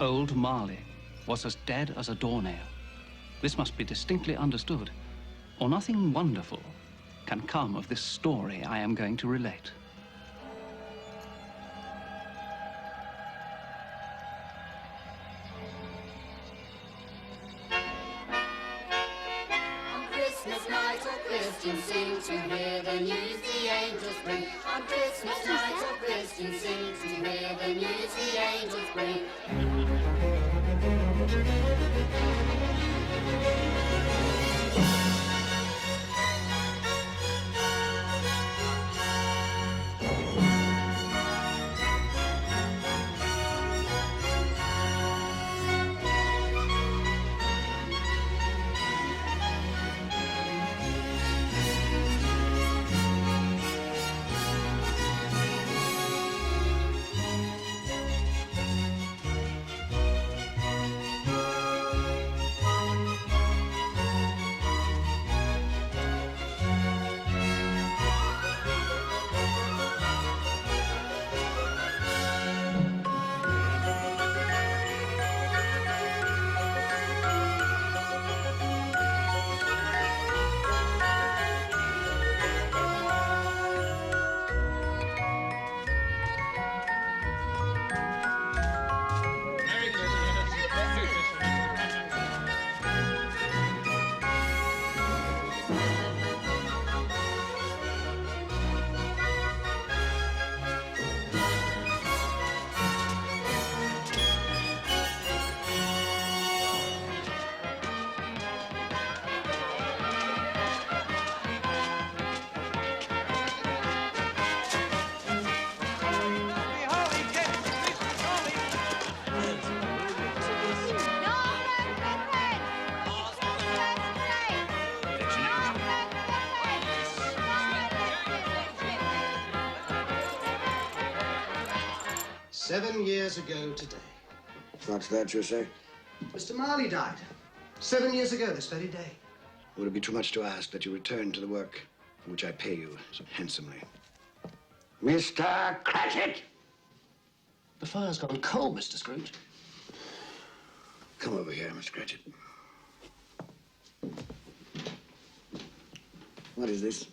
Old Marley was as dead as a doornail. This must be distinctly understood, or nothing wonderful can come of this story I am going to relate. On Christmas night all Christians sing to hear the news the angels bring. On Christmas night all Christians sing to hear the news the angels bring. "7 years ago today." What's that you say? Mr. Marley died. 7 years ago this very day. Would it be too much to ask that you return to the work for which I pay you so handsomely? Mr. Cratchit! The fire's gone cold, Mr. Scrooge. Come over here, Mr. Cratchit. What is this?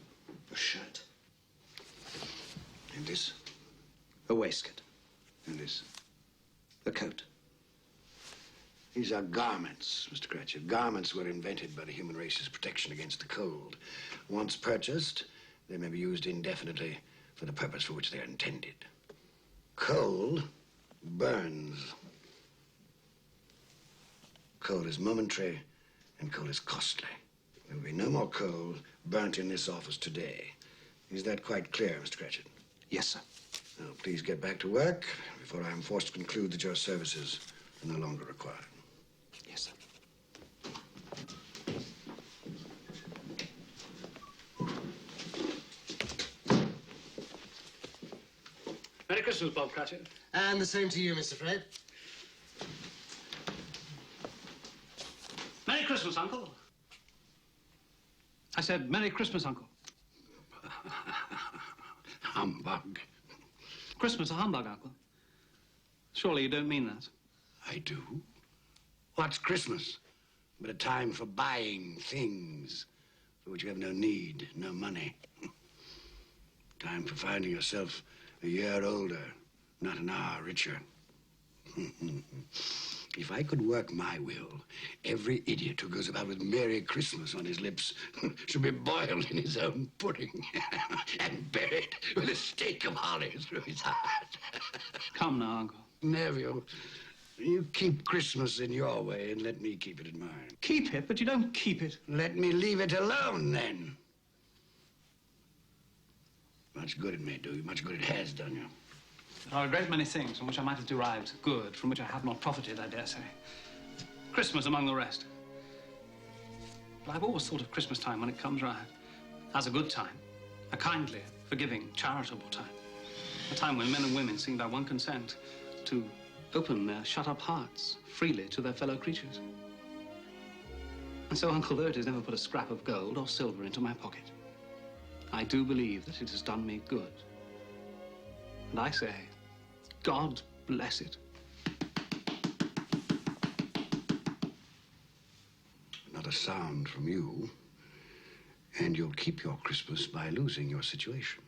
A shirt. And this? A waistcoat. And this? A coat. These are garments, Mr. Cratchit. Garments were invented by the human race's protection against the cold. Once purchased, they may be used indefinitely for the purpose for which they are intended. Coal burns. Coal is momentary, and coal is costly. There will be no more coal burnt in this office today. Is that quite clear, Mr. Cratchit? Yes, sir. Now, please get back to work before I am forced to conclude that your services are no longer required. Yes, sir. Merry Christmas, Bob Cratchit. And the same to you, Mr. Fred. Merry Christmas, Uncle. I said, Merry Christmas, Uncle. Humbug. Christmas a humbug, Uncle. Surely you don't mean that. I do. What's Christmas but a time for buying things for which you have no need, no money? Time for finding yourself a year older, not an hour richer. If I could work my will, every idiot who goes about with Merry Christmas on his lips should be boiled in his own pudding and buried with a stake of holly through his heart. Come now, Uncle. Neville, you keep Christmas in your way and let me keep it in mine. Keep it, but you don't keep it. Let me leave it alone, then. Much good it may do you, much good it has done you. There are a great many things from which I might have derived good, from which I have not profited, I dare say. Christmas among the rest. But I've always thought of Christmas time when it comes round as a good time, a kindly, forgiving, charitable time. A time when men and women seem by one consent to open their shut-up hearts freely to their fellow creatures. And so Uncle Bert has never put a scrap of gold or silver into my pocket. I do believe that it has done me good. And I say, God bless it. Not a sound from you. And you'll keep your Christmas by losing your situation.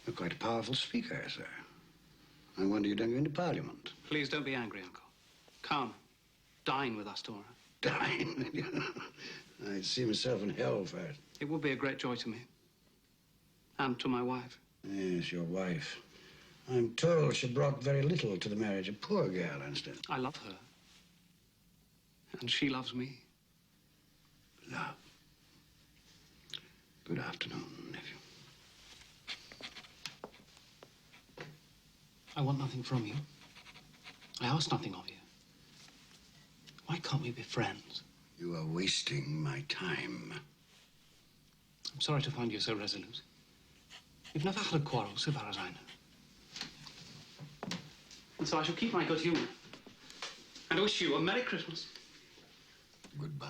You're quite a powerful speaker, sir. I wonder you don't go into Parliament. Please don't be angry, Uncle. Come, dine with us tomorrow. Dine? I'd see myself in hell first. It would be a great joy to me. And to my wife. Yes, your wife. I'm told she brought very little to the marriage. A poor girl, I understand. I love her. And she loves me. Love. Good afternoon, nephew. I want nothing from you. I ask nothing of you. Why can't we be friends? You are wasting my time. I'm sorry to find you so resolute. You've never had a quarrel, so far as I know. And so I shall keep my good humor. And wish you a Merry Christmas. Goodbye.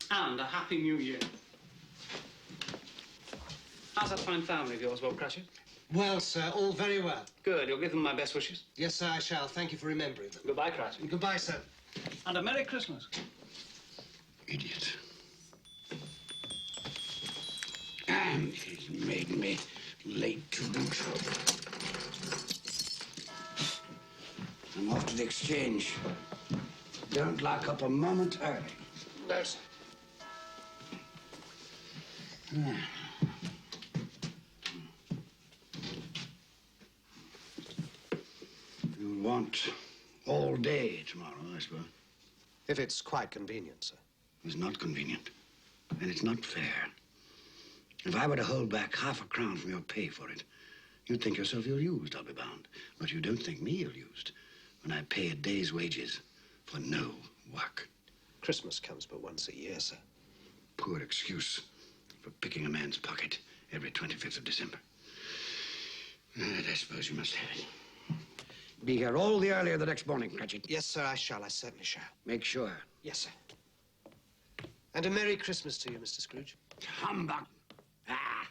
And a Happy New Year. How's that fine family of yours, Lord Cratchit? Well, sir, all very well. Good. You'll give them my best wishes. Yes, sir, I shall. Thank you for remembering them. Goodbye, Cratchit. Goodbye, sir. And a Merry Christmas. Idiot. And he's made me late to do so. I'm off to the exchange. Don't lock up a moment early. No, sir. You'll want all day tomorrow, I suppose. If it's quite convenient, sir. It's not convenient. And it's not fair. If I were to hold back half a crown from your pay for it, you'd think yourself ill-used, I'll be bound. But you don't think me ill-used when I pay a day's wages for no work. Christmas comes but once a year, sir. Poor excuse for picking a man's pocket every 25th of December. I suppose you must have it. Be here all the earlier the next morning, Cratchit. Yes, sir, I shall. I certainly shall. Make sure. Yes, sir. And a Merry Christmas to you, Mr. Scrooge. Humbug. Ah.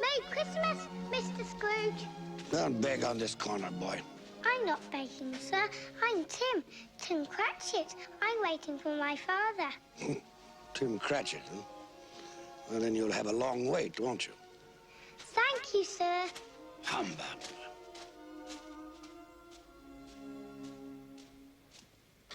Merry Christmas, Mr. Scrooge. Don't beg on this corner, boy. I'm not begging, sir. I'm Tim Cratchit. I'm waiting for my father. Tim Cratchit, huh? Well, then you'll have a long wait, won't you? Thank you, sir. Humbug.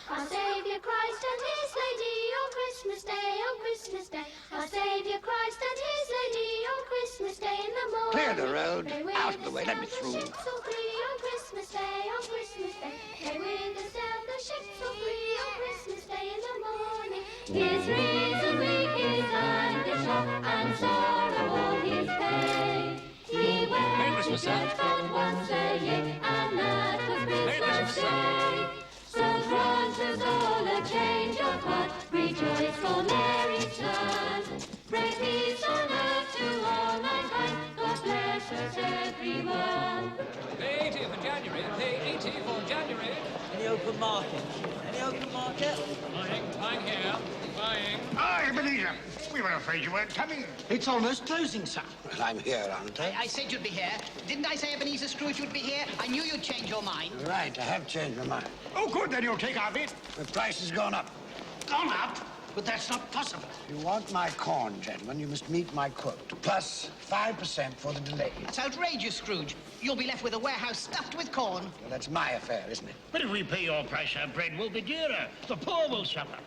Our Saviour Christ and His Lady on Christmas Day, on Christmas Day. Our Saviour Christ and His Lady on Christmas Day in the morning. Clear the road. They with Out of the us way. Let sail me the through. ships all free on Christmas Day, on Christmas Day. They with us sail the ships all free on Christmas Day in the morning. His reason weak is and his shop and sorrow all his pay. He went to church but once a year, and that was Christmas Day. So grant us all a change of heart, rejoice for Mary's son. Pray peace on earth to all mankind, God bless us everyone. Pay 18th of January, pay 18th of January. Any open market? Any open market? Buying here, buying. Ah, Ebenezer, we were afraid you weren't coming. It's almost closing, sir. Well, I'm here, aren't I? I said you'd be here. Didn't I say Ebenezer Scrooge would be here? I knew you'd change your mind. Right, I have changed my mind. Oh, good, then you'll take our bit. The price has gone up. Gone up? But that's not possible. If you want my corn, gentlemen, you must meet my quote. Plus 5% for the delay. It's outrageous, Scrooge. You'll be left with a warehouse stuffed with corn. Well, that's my affair, isn't it? But if we pay your price, our bread will be dearer. The poor will suffer.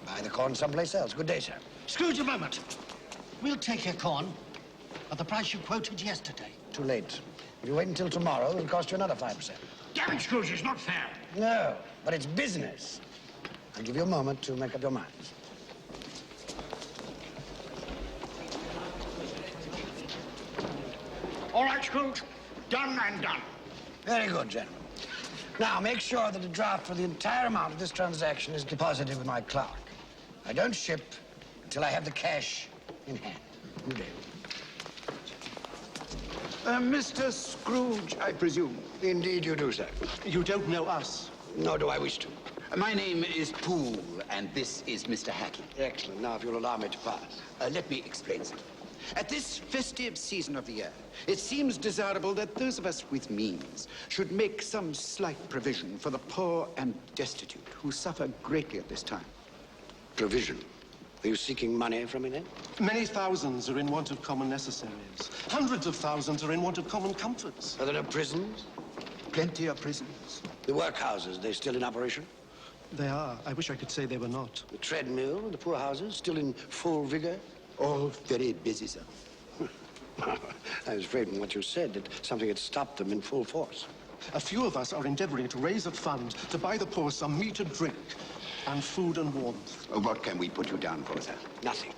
Buy the corn someplace else. Good day, sir. Scrooge, a moment. We'll take your corn at the price you quoted yesterday. Too late. If you wait until tomorrow, it'll cost you another 5%. Damn it, Scrooge, it's not fair. No, but it's business. I'll give you a moment to make up your minds. All right, Scrooge, done and done. Very good, gentlemen. Now, make sure that a draft for the entire amount of this transaction is deposited with my clerk. I don't ship until I have the cash in hand. Good day. Mr. Scrooge, I presume. Indeed you do, sir. You don't know us. Nor do I wish to. My name is Poole, and this is Mr. Hackett. Excellent. Now, if you'll allow me to pass. Let me explain, sir. At this festive season of the year, it seems desirable that those of us with means should make some slight provision for the poor and destitute who suffer greatly at this time. Provision? Are you seeking money from me, then? Many thousands are in want of common necessaries. Hundreds of thousands are in want of common comforts. Are there no prisons? Plenty of prisons. The workhouses, they still in operation? They are. I wish I could say they were not. The treadmill, the poorhouses, still in full vigor? All very busy, sir. I was afraid from what you said that something had stopped them in full force. A few of us are endeavoring to raise a fund to buy the poor some meat and drink, and food and warmth. What can we put you down for, sir? Nothing.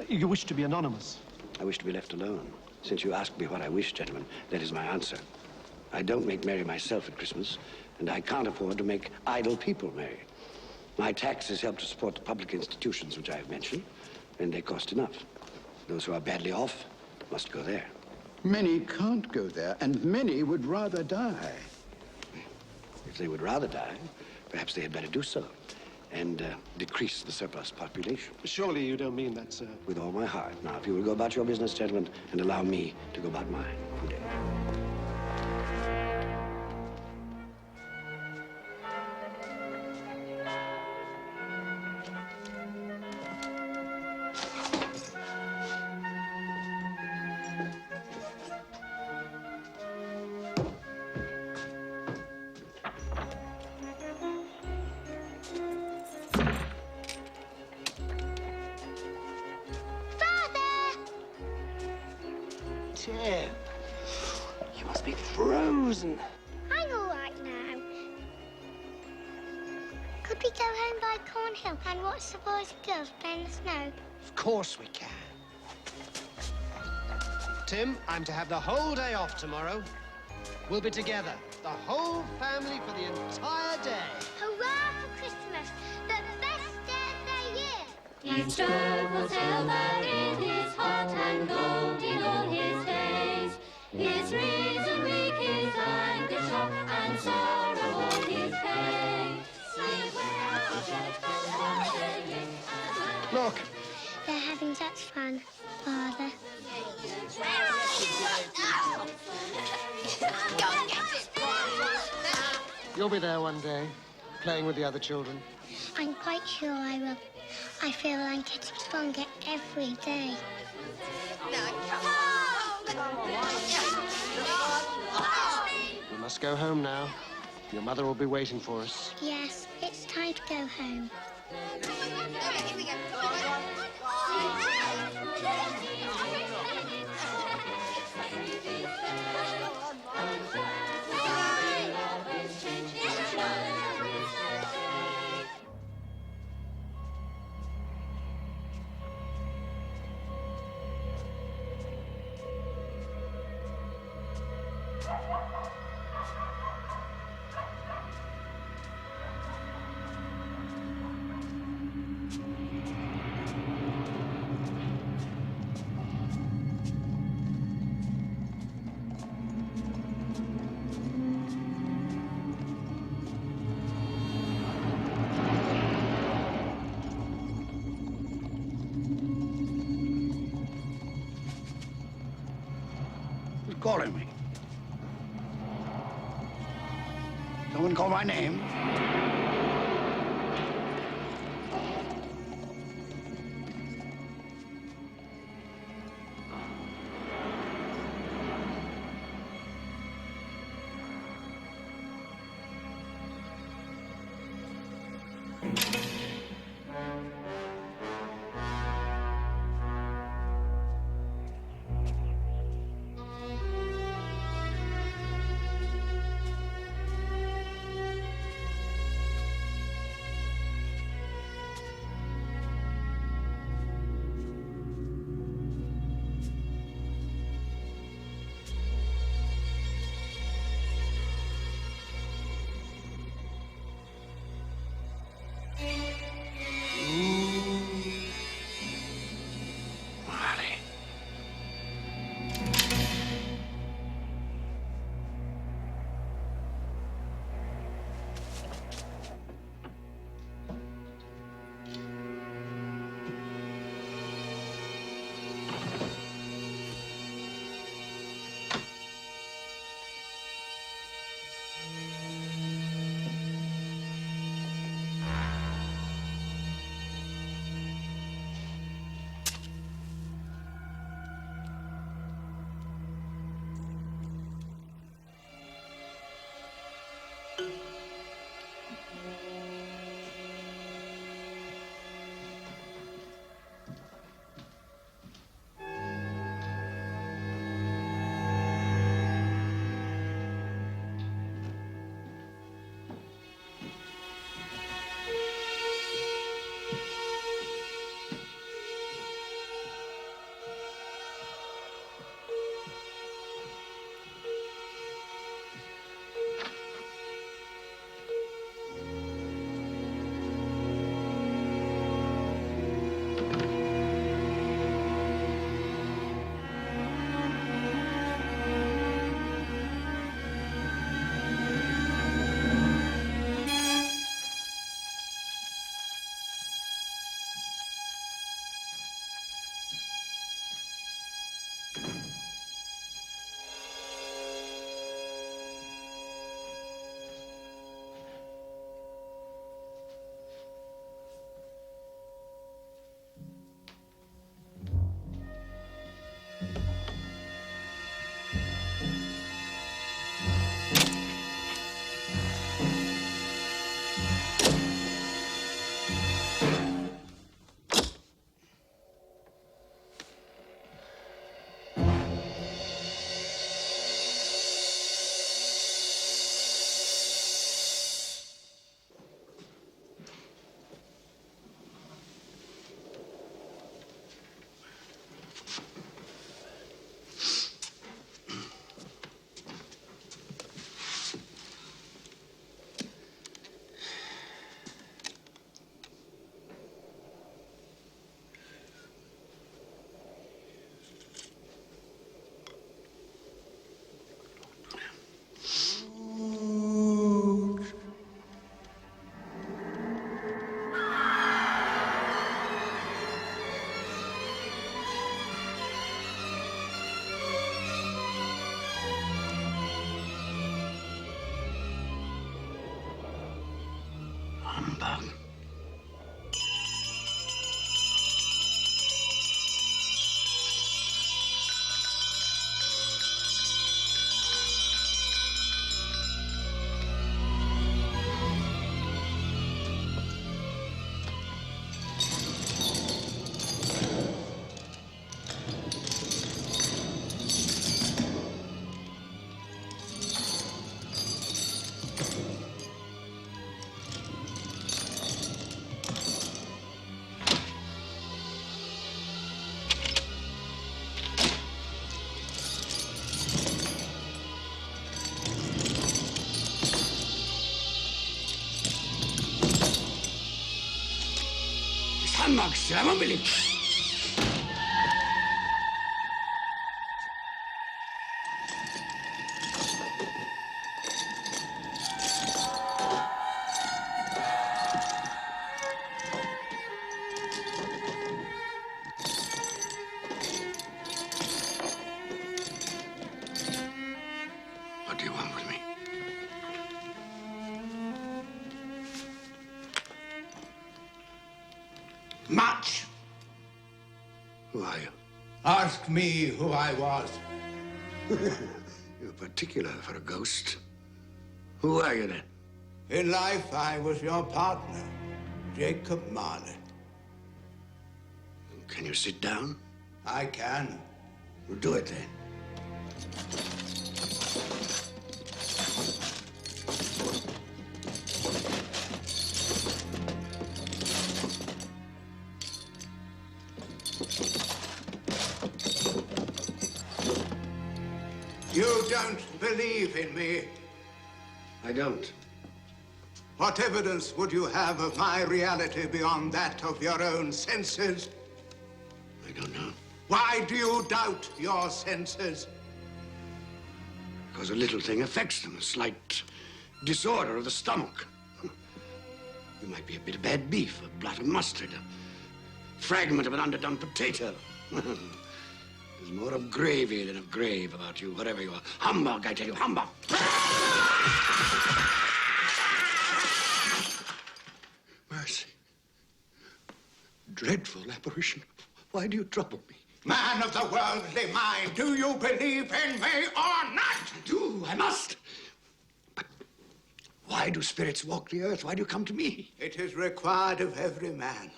You wish to be anonymous? I wish to be left alone. Since you asked me what I wish, gentlemen, that is my answer. I don't make merry myself at Christmas, and I can't afford to make idle people merry. My taxes help to support the public institutions which I have mentioned, and they cost enough. Those who are badly off must go there. Many can't go there, and many would rather die. If they would rather die, perhaps they had better do so, and decrease the surplus population. Surely you don't mean that, sir. With all my heart. Now, if you will go about your business, gentlemen, and allow me to go about mine. Good day. Tim, you must be frozen. I'm all right now. Could we go home by Cornhill and watch the boys and girls play in the snow? Of course we can. Tim, I'm to have the whole day off tomorrow. We'll be together, the whole family, for the entire day. Hurrah for Christmas, the best day of the year! Each stroke will silver in his heart and gold in all his days. His reason weak, his anger shock, and sorrow all his pain. Look, They're having such fun, Father. you'll be there one day, playing with the other children. I'm quite sure I will. I feel I'm getting stronger every day. We must go home now. Your mother will be waiting for us. Yes, it's time to go home. Who's calling me? No one call my name. Humbug, sir. I won't believe. What do you want with me? Much. Who are you? Ask me who I was. You're particular for a ghost. Who are you, then? In life, I was your partner, Jacob Marley. Can you sit down? I can. Well, do it, then. You don't believe in me. I don't. What evidence would you have of my reality beyond that of your own senses? I don't know. Why do you doubt your senses? Because a little thing affects them, a slight disorder of the stomach. You might be a bit of bad beef, a blot of mustard, a fragment of an underdone potato. There's more of gravy than of grave about you, whatever you are. Humbug, I tell you, humbug! Mercy. Dreadful apparition. Why do you trouble me? Man of the worldly mind, do you believe in me or not? I do, I must. But why do spirits walk the earth? Why do you come to me? It is required of every man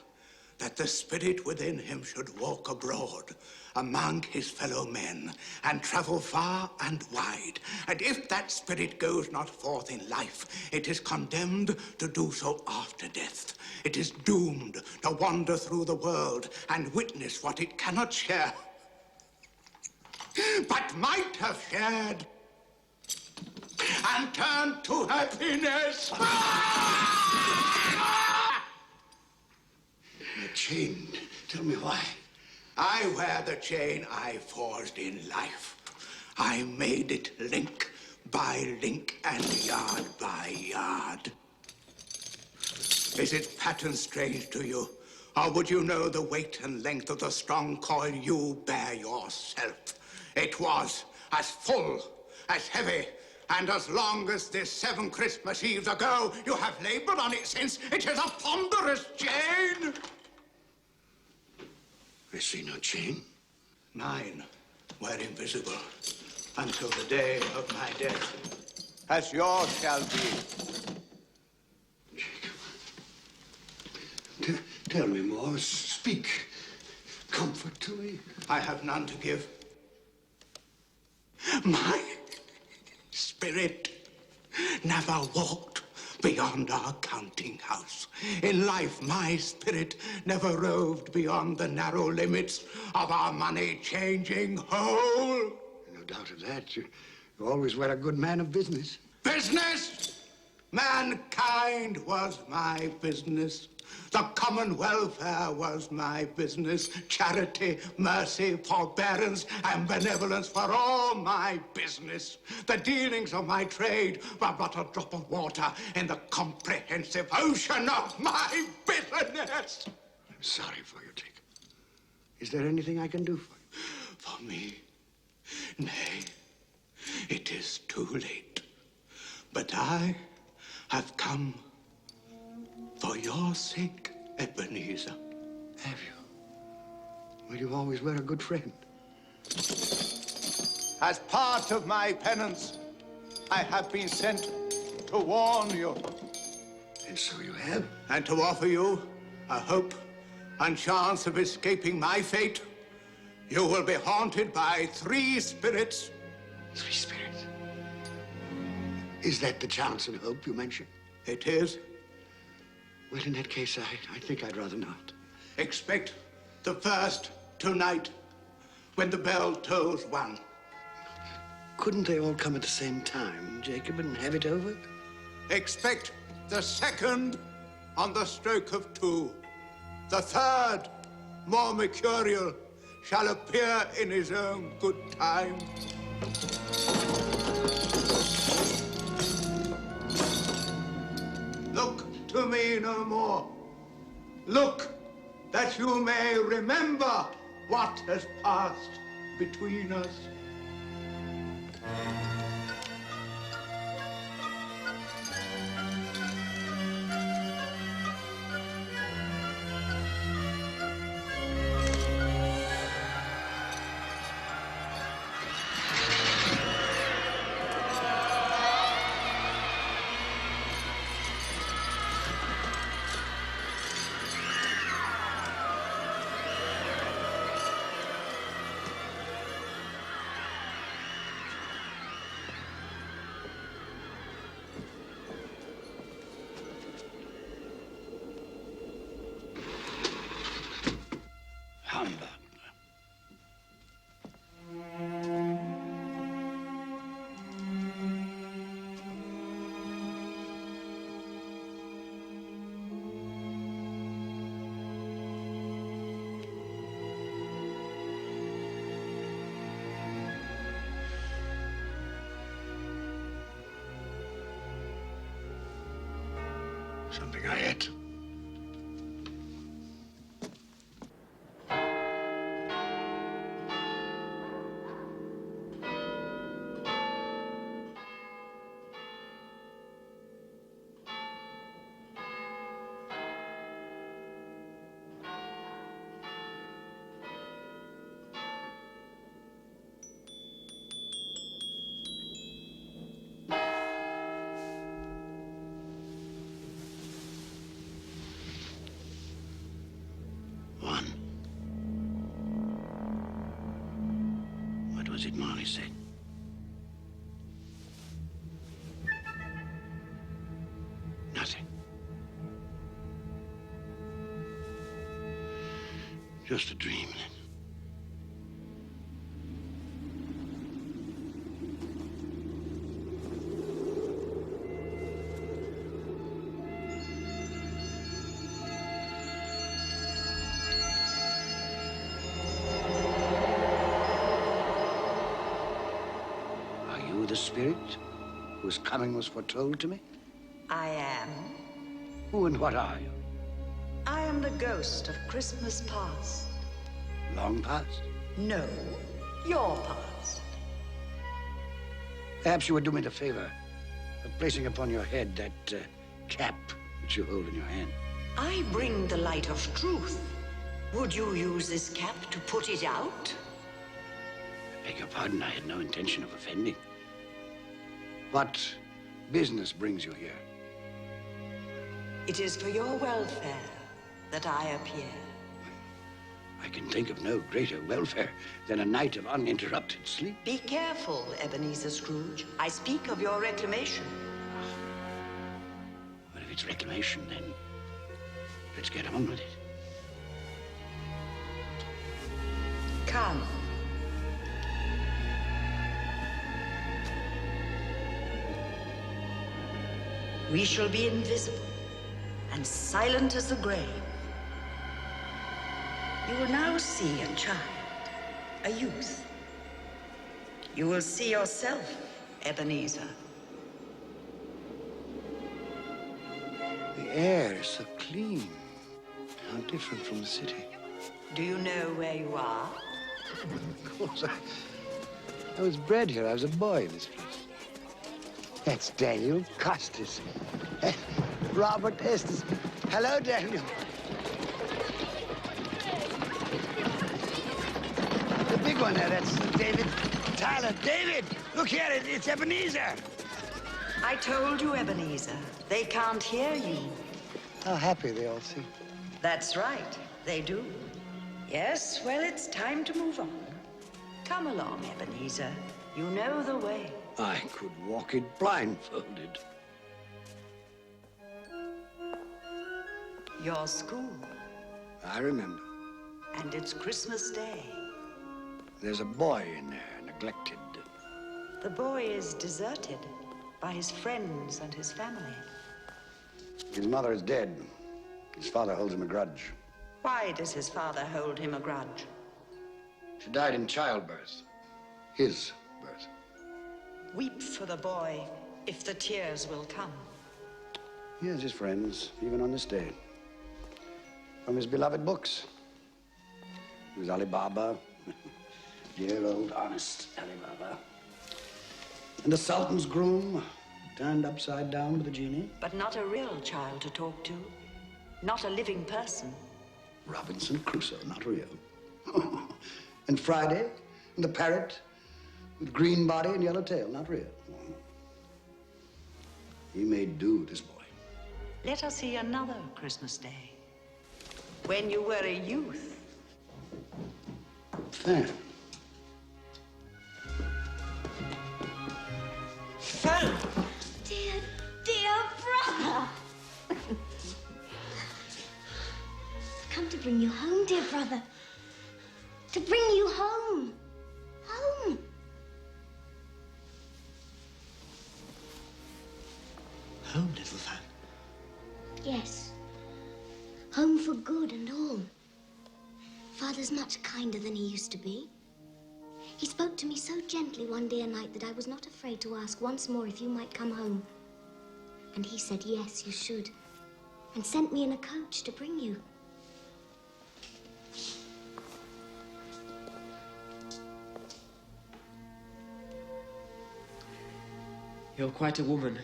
that the spirit within him should walk abroad among his fellow men and travel far and wide. And if that spirit goes not forth in life, it is condemned to do so after death. It is doomed to wander through the world and witness what it cannot share, but might have shared, and turn to happiness. You're chained. Tell me why. I wear the chain I forged in life. I made it link by link and yard by yard. Is its pattern strange to you? Or would you know the weight and length of the strong coil you bear yourself? It was as full, as heavy, and as long as this 7 Christmas Eves ago, you have labored on it since. It is a ponderous chain. I see no chain. Mine were invisible until the day of my death, as yours shall be. Jacob, tell me more. Speak comfort to me. I have none to give. My spirit never walked beyond our counting house. In life, my spirit never roved beyond the narrow limits of our money-changing hole. No doubt of that. You always were a good man of business. Business? Mankind was my business. The common welfare was my business. Charity, mercy, forbearance, and benevolence were all my business. The dealings of my trade were but a drop of water in the comprehensive ocean of my business. I'm sorry for you, Jacob. Is there anything I can do for you? For me? Nay, it is too late. But I have come for your sake, Ebenezer. Have you? Well, you always were a good friend. As part of my penance, I have been sent to warn you. And so you have? And to offer you a hope and chance of escaping my fate. You will be haunted by 3 spirits. 3 spirits? Is that the chance and hope you mentioned? It is. Well, in that case, I think I'd rather not. Expect the first tonight, when the bell tolls 1. Couldn't they all come at the same time, Jacob, and have it over? Expect the second on the stroke of 2. The third, more mercurial, shall appear in his own good time. Look to me no more. Look, that you may remember what has passed between us. Humbug. Something I ate. What was it Molly said? Nothing. Just a dream, then. The spirit whose coming was foretold to me? I am. Who and what are you? I am the ghost of Christmas past. Long past? No, your past. Perhaps you would do me the favor of placing upon your head that cap which you hold in your hand. I bring the light of truth. Would you use this cap to put it out? I beg your pardon, I had no intention of offending. What business brings you here? It is for your welfare that I appear. I can think of no greater welfare than a night of uninterrupted sleep. Be careful, Ebenezer Scrooge. I speak of your reclamation. Well, if it's reclamation, then let's get on with it. Come. We shall be invisible and silent as the grave. You will now see a child, a youth. You will see yourself, Ebenezer. The air is so clean. How different from the city. Do you know where you are? Of course, I was bred here. I was a boy in this place. That's Daniel Costas. Robert Estes. Hello, Daniel. The big one there, that's David Tyler. David, look here, it's Ebenezer. I told you, Ebenezer. They can't hear you. How happy they all seem. That's right, they do. Yes, well, it's time to move on. Come along, Ebenezer. You know the way. I could walk it blindfolded. Your school. I remember. And it's Christmas Day. There's a boy in there, neglected. The boy is deserted by his friends and his family. His mother is dead. His father holds him a grudge. Why does his father hold him a grudge? She died in childbirth. His birth. Weep for the boy, if the tears will come. He has his friends, even on this day. From his beloved books. There's Ali Baba. Dear old honest Ali Baba. And the Sultan's groom, turned upside down with a genie. But not a real child to talk to. Not a living person. Robinson Crusoe, not real. And Friday, and the parrot with green body and yellow tail, not real. He made do, this boy. Let us see another Christmas day. When you were a youth. Fan. Fan! Dear, dear brother. Come to bring you home, dear brother. To bring you home. Home. Home, little Fan. Yes. Home for good and all. Father's much kinder than he used to be. He spoke to me so gently one dear night that I was not afraid to ask once more if you might come home. And he said, yes, you should. And sent me in a coach to bring you. You're quite a woman,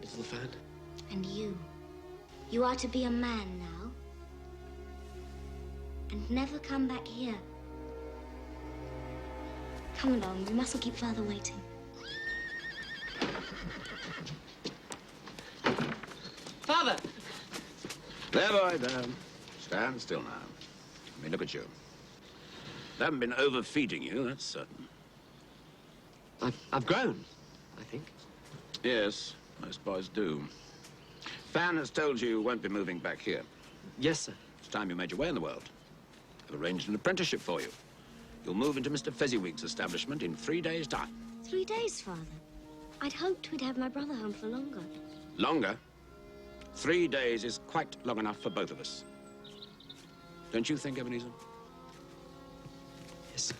little Fan. And you. You are to be a man now. And never come back here. Come along, we mustn't keep Father waiting. Father! There, boy, there. Stand still now. Let me look at you. They haven't been overfeeding you, that's certain. I've grown, I think. Yes, most boys do. Fan has told you you won't be moving back here. Yes, sir. It's time you made your way in the world. I've arranged an apprenticeship for you. You'll move into Mr. Fezziwig's establishment in 3 days' time. 3 days, Father. I'd hoped we'd have my brother home for longer. Longer? 3 days is quite long enough for both of us. Don't you think, Ebenezer? Yes, sir.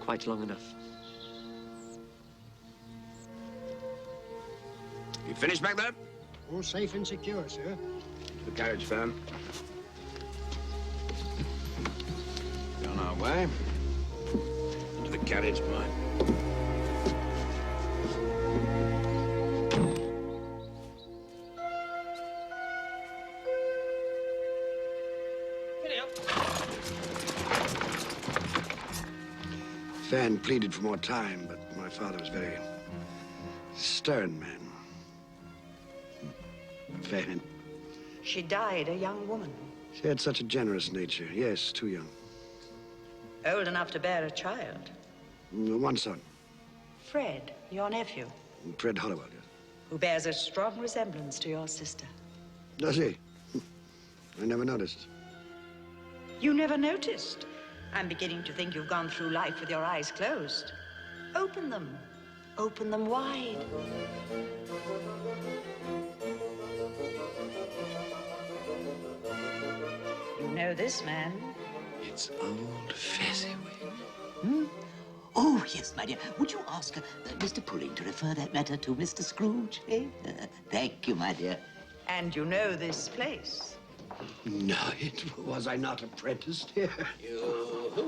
Quite long enough. You finished back there? All safe and secure, sir. The carriage, Fan. We're on our way. Into the carriage, boy. Fan pleaded for more time, but my father was a very stern man. Fan. She died a young woman. She had such a generous nature. Yes, too young. Old enough to bear a child. One son, Fred, your nephew, Fred Hollowell, yes. who bears a strong resemblance to your sister. Does he? I never noticed. You never noticed? I'm beginning to think you've gone through life with your eyes closed. Open them. Open them wide. You know this man? It's old Fezziwig. Hmm? Oh, yes, my dear. Would you ask Mr. Pulling to refer that matter to Mr. Scrooge, eh? Thank you, my dear. And you know this place? No, was I not apprenticed here? You.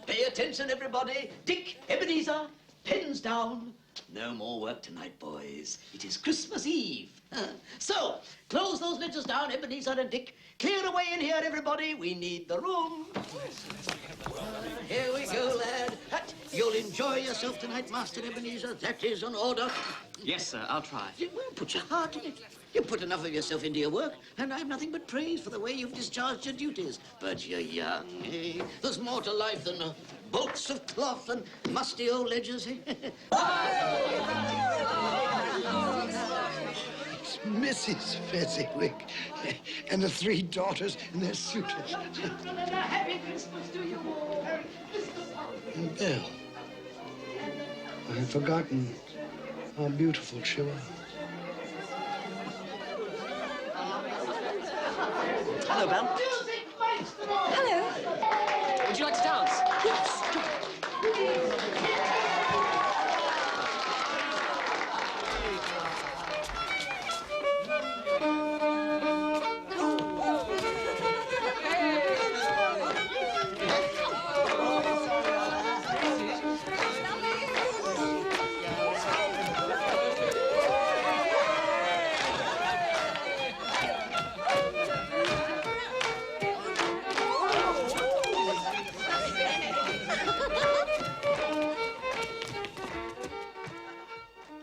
Pay attention, everybody. Dick, Ebenezer, pens down. No more work tonight, boys. It is Christmas Eve. So, close those ledgers down, Ebenezer and Dick. Clear away in here, everybody. We need the room. Here we go, lad. You'll enjoy yourself tonight, Master Ebenezer. That is an order. Yes, sir, I'll try. Well, put your heart in it. You put enough of yourself into your work, and I've nothing but praise for the way you've discharged your duties. But you're young, eh? There's more to life than bolts of cloth and musty old ledgers, eh? It's Mrs. Fezziwig and the 3 daughters and their suitors. Happy Christmas to you all. Merry Christmas. And Belle. I had forgotten how beautiful she was. Hello, Belle. Hello. Would you like to dance? Yes.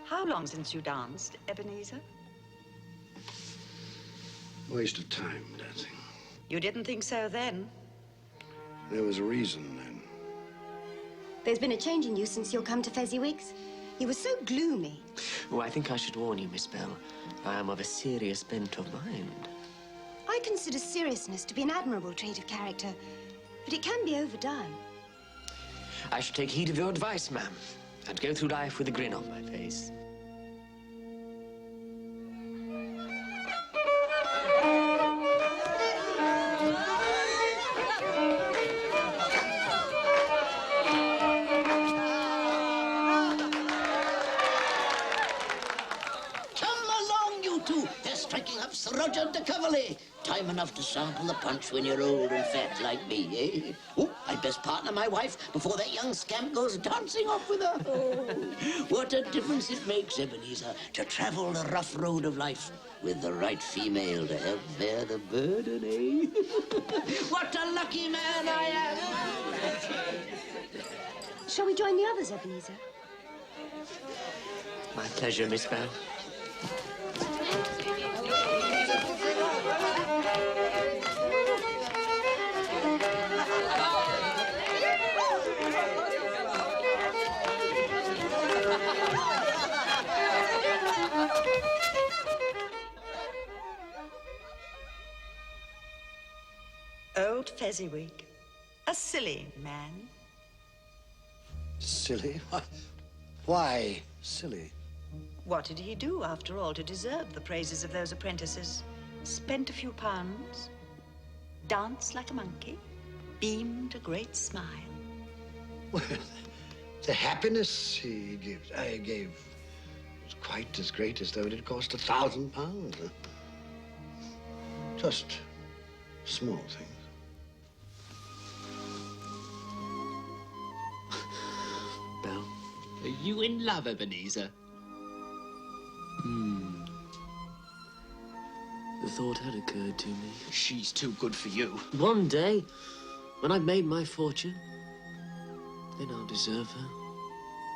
How long since you danced, Ebenezer? Waste of time, dancing. You didn't think so then? There was a reason then. There's been a change in you since you've come to Fezziwig's. You were so gloomy. Oh, I think I should warn you, Miss Bell. I am of a serious bent of mind. I consider seriousness to be an admirable trait of character, but it can be overdone. I should take heed of your advice, ma'am, and go through life with a grin on my face. Sir Roger de Coverley. Time enough to sample the punch when you're old and fat like me, eh? Oh, I'd best partner my wife before that young scamp goes dancing off with her. Oh, what a difference it makes, Ebenezer, to travel the rough road of life with the right female to help bear the burden, eh? What a lucky man I am! Shall we join the others, Ebenezer? My pleasure, Miss Bell. Old Fezziwig. A silly man. Silly? Why silly? What did he do, after all, to deserve the praises of those apprentices? Spent a few pounds, danced like a monkey, beamed a great smile. Well, the happiness he gives, I gave, was quite as great as though it had cost £1,000. Just small things. Belle? Are you in love, Ebenezer? The thought had occurred to me. She's too good for you. One day, when I've made my fortune, then I'll deserve her.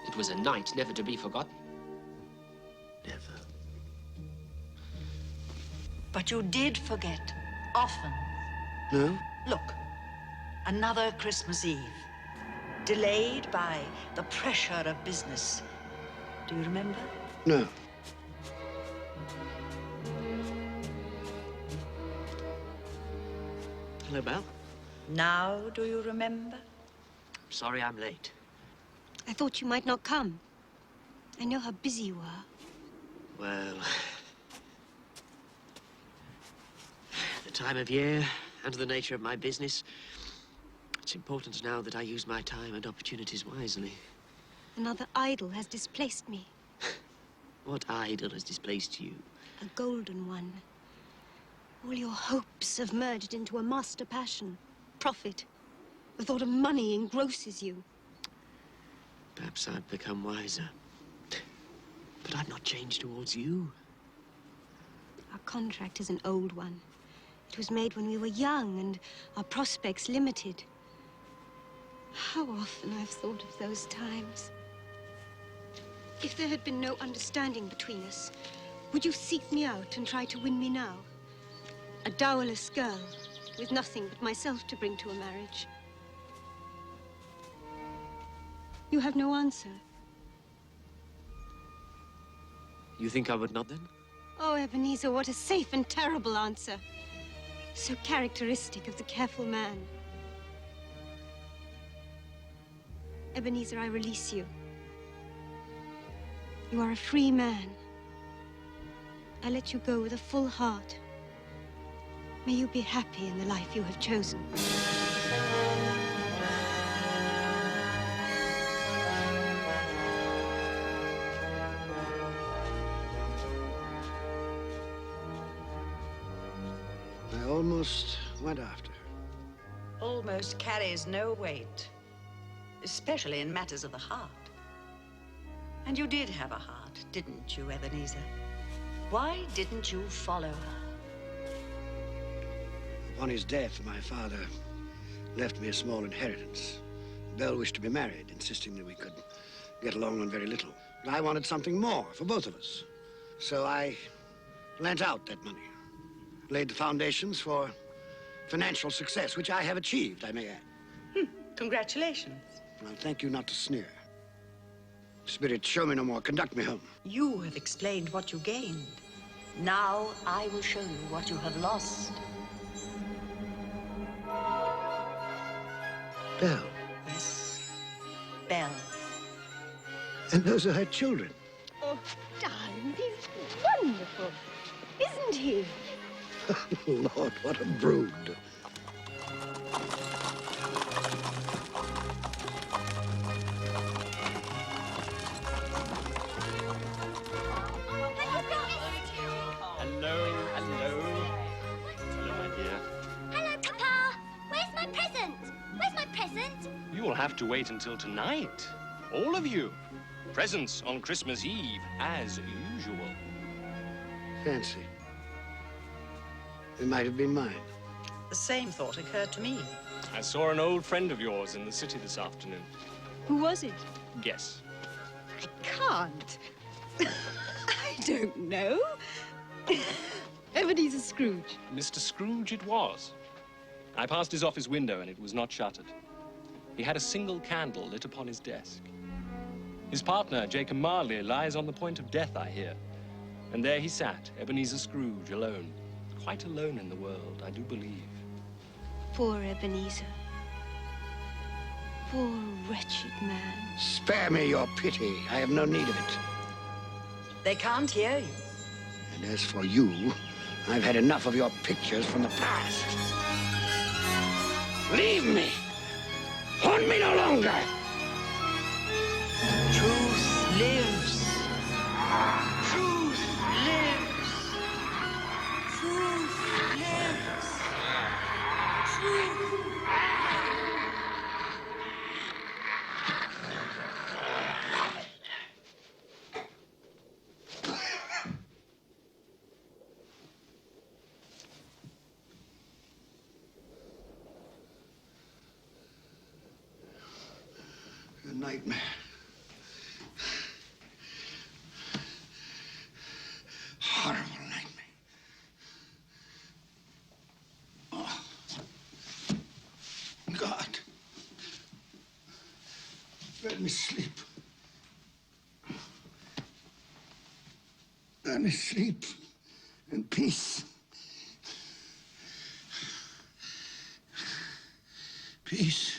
It was a night never to be forgotten. Never. But you did forget, often. No? Look, another Christmas Eve, delayed by the pressure of business. Do you remember? No. Hello, Belle. Now do you remember? Sorry I'm late. I thought you might not come. I know how busy you are. Well, the time of year and the nature of my business, it's important now that I use my time and opportunities wisely. Another idol has displaced me. What idol has displaced you? A golden one. All your hopes have merged into a master passion. Profit. The thought of money engrosses you. Perhaps I've become wiser. But I've not changed towards you. Our contract is an old one. It was made when we were young and our prospects limited. How often I've thought of those times. If there had been no understanding between us, would you seek me out and try to win me now? A dowerless girl with nothing but myself to bring to a marriage. You have no answer. You think I would not, then? Oh, Ebenezer, what a safe and terrible answer. So characteristic of the careful man. Ebenezer, I release you. You are a free man. I let you go with a full heart. May you be happy in the life you have chosen. I almost went after her. Almost carries no weight, especially in matters of the heart. And you did have a heart, didn't you, Ebenezer? Why didn't you follow her? Upon his death, my father left me a small inheritance. Belle wished to be married, insisting that we could get along on very little. But I wanted something more for both of us. So I lent out that money, laid the foundations for financial success, which I have achieved, I may add. Congratulations. Well, thank you not to sneer. Spirit, show me no more. Conduct me home. You have explained what you gained. Now I will show you what you have lost. Belle. Yes, Belle. And those are her children. Oh, darling, he's wonderful, isn't he? Lord, what a brood. Hello, hello. Hello, my dear. Hello, Papa. Where's my present? Where's my present? You will have to wait until tonight. All of you. Presents on Christmas Eve, as usual. Fancy. It might have been mine. The same thought occurred to me. I saw an old friend of yours in the city this afternoon. Who was it? Guess. I can't. I don't know. Ebenezer Scrooge. Mr. Scrooge it was. I passed his office window and it was not shuttered. He had a single candle lit upon his desk. His partner, Jacob Marley, lies on the point of death, I hear. And there he sat, Ebenezer Scrooge, alone. Quite alone in the world, I do believe. Poor Ebenezer. Poor wretched man. Spare me your pity. I have no need of it. They can't hear you. And as for you, I've had enough of your pictures from the past. Leave me. Haunt me no longer. Truth lives. Truth lives. Truth lives. Truth. A nightmare. Horrible nightmare. Oh. God. Let me sleep. Let me sleep in peace. Peace.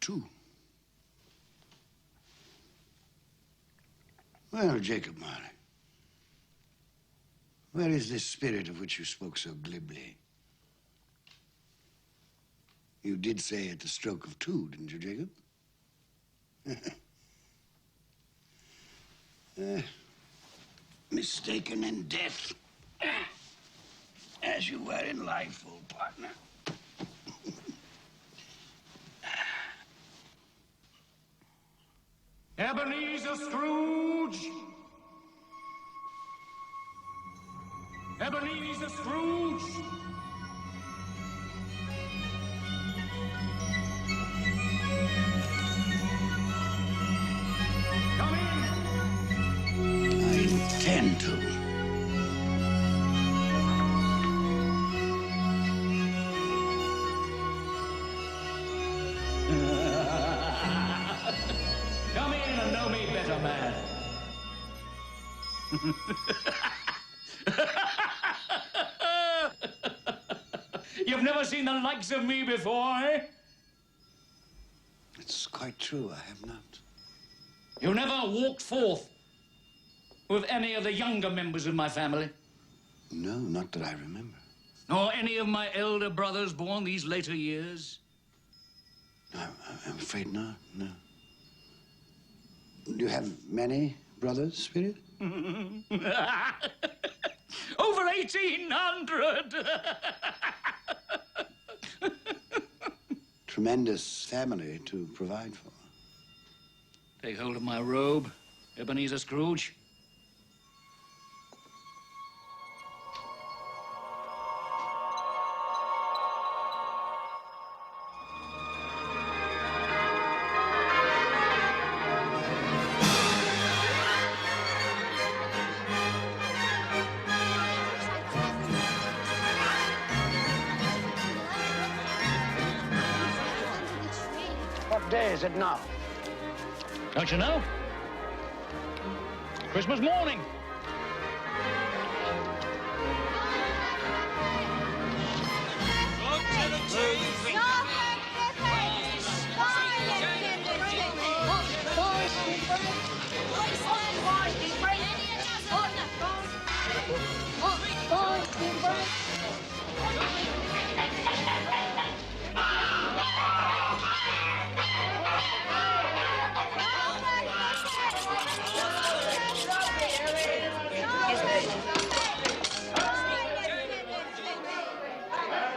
Two. Well, Jacob Marley, where is this spirit of which you spoke so glibly? You did say at the stroke of two, didn't you, Jacob? Mistaken in death, as you were in life, old partner. Ebenezer Scrooge! Ebenezer Scrooge! Come in! I intend to. know me better, man. You've never seen the likes of me before, eh? It's quite true, I have not. You never walked forth with any of the younger members of my family? No, not that I remember. Nor any of my elder brothers born these later years? I'm afraid not, no. Do you have many brothers, Spirit? Over 1,800! Tremendous family to provide for. Take hold of my robe, Ebenezer Scrooge. What day is it now? Don't you know? Christmas morning.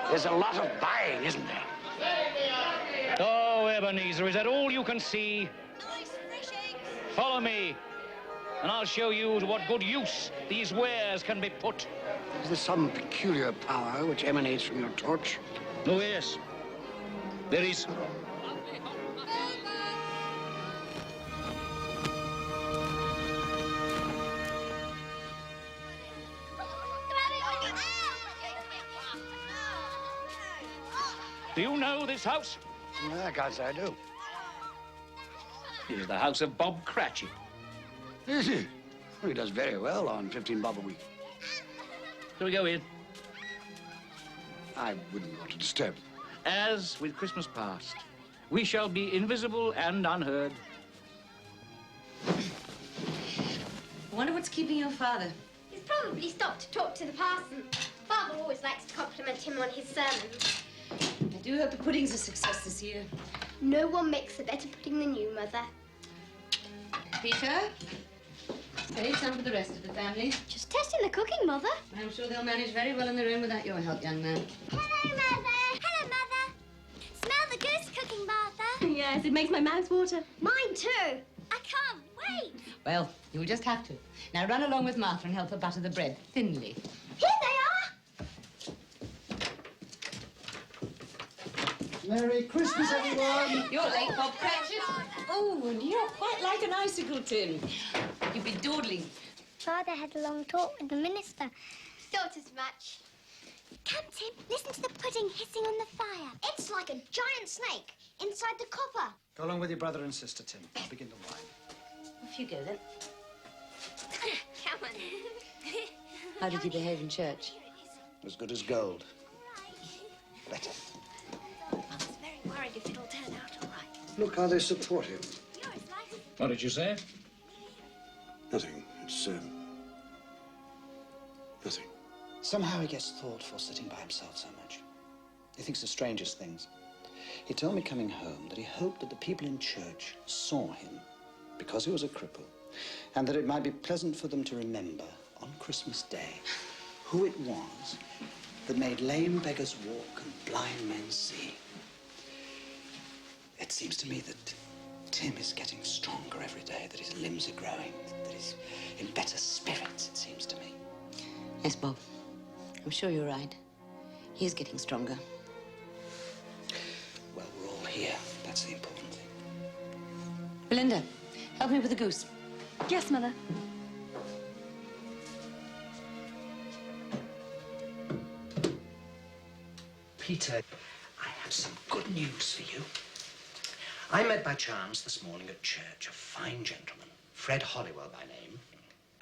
There's a lot of buying, isn't there? Oh, Ebenezer, is that all you can see? Follow me, and I'll show you to what good use these wares can be put. Is there some peculiar power which emanates from your torch? Oh, yes. There is. Do you know this house? I can't say I do. It is the house of Bob Cratchit. Is he? Well, he does very well on 15 bob a week. Shall we go in? I wouldn't want to disturb him. As with Christmas past, we shall be invisible and unheard. I wonder what's keeping your father. He's probably stopped to talk to the parson. Father always likes to compliment him on his sermons. I do hope the pudding's a success this year. No one makes a better pudding than you, Mother. Peter, save some for the rest of the family. Just testing the cooking, Mother. I'm sure they'll manage very well on their own without your help, young man. Hello, Mother. Hello, Mother. Smell the goose cooking, Martha. Yes, it makes my mouth water. Mine too. I can't wait. Well, you'll just have to. Now run along with Martha and help her butter the bread thinly. Here they are. Merry Christmas, everyone! You're late, Bob Cratchit. Oh, and you're quite like an icicle, Tim. You've been dawdling. Father had a long talk with the minister. Thought as much. Come, Tim, listen to the pudding hissing on the fire. It's like a giant snake inside the copper. Go along with your brother and sister, Tim. I'll begin the wine. Off you go, then. Come on. How did you behave in church? As good as gold. Better. Mother's very worried if it'll turn out all right. Look how they support him. You're as nice as... What did you say? Nothing. It's, nothing. Somehow he gets thoughtful sitting by himself so much. He thinks the strangest things. He told me coming home that he hoped that the people in church saw him because he was a cripple, and that it might be pleasant for them to remember on Christmas Day who it was that made lame beggars walk and blind men see. It seems to me that Tim is getting stronger every day, that his limbs are growing, that he's in better spirits, it seems to me. Yes, Bob. I'm sure you're right. He is getting stronger. Well, we're all here. That's the important thing. Belinda, help me with the goose. Yes, Mother. Peter, I have some good news for you. I met by chance this morning at church a fine gentleman, Fred Hollywell by name.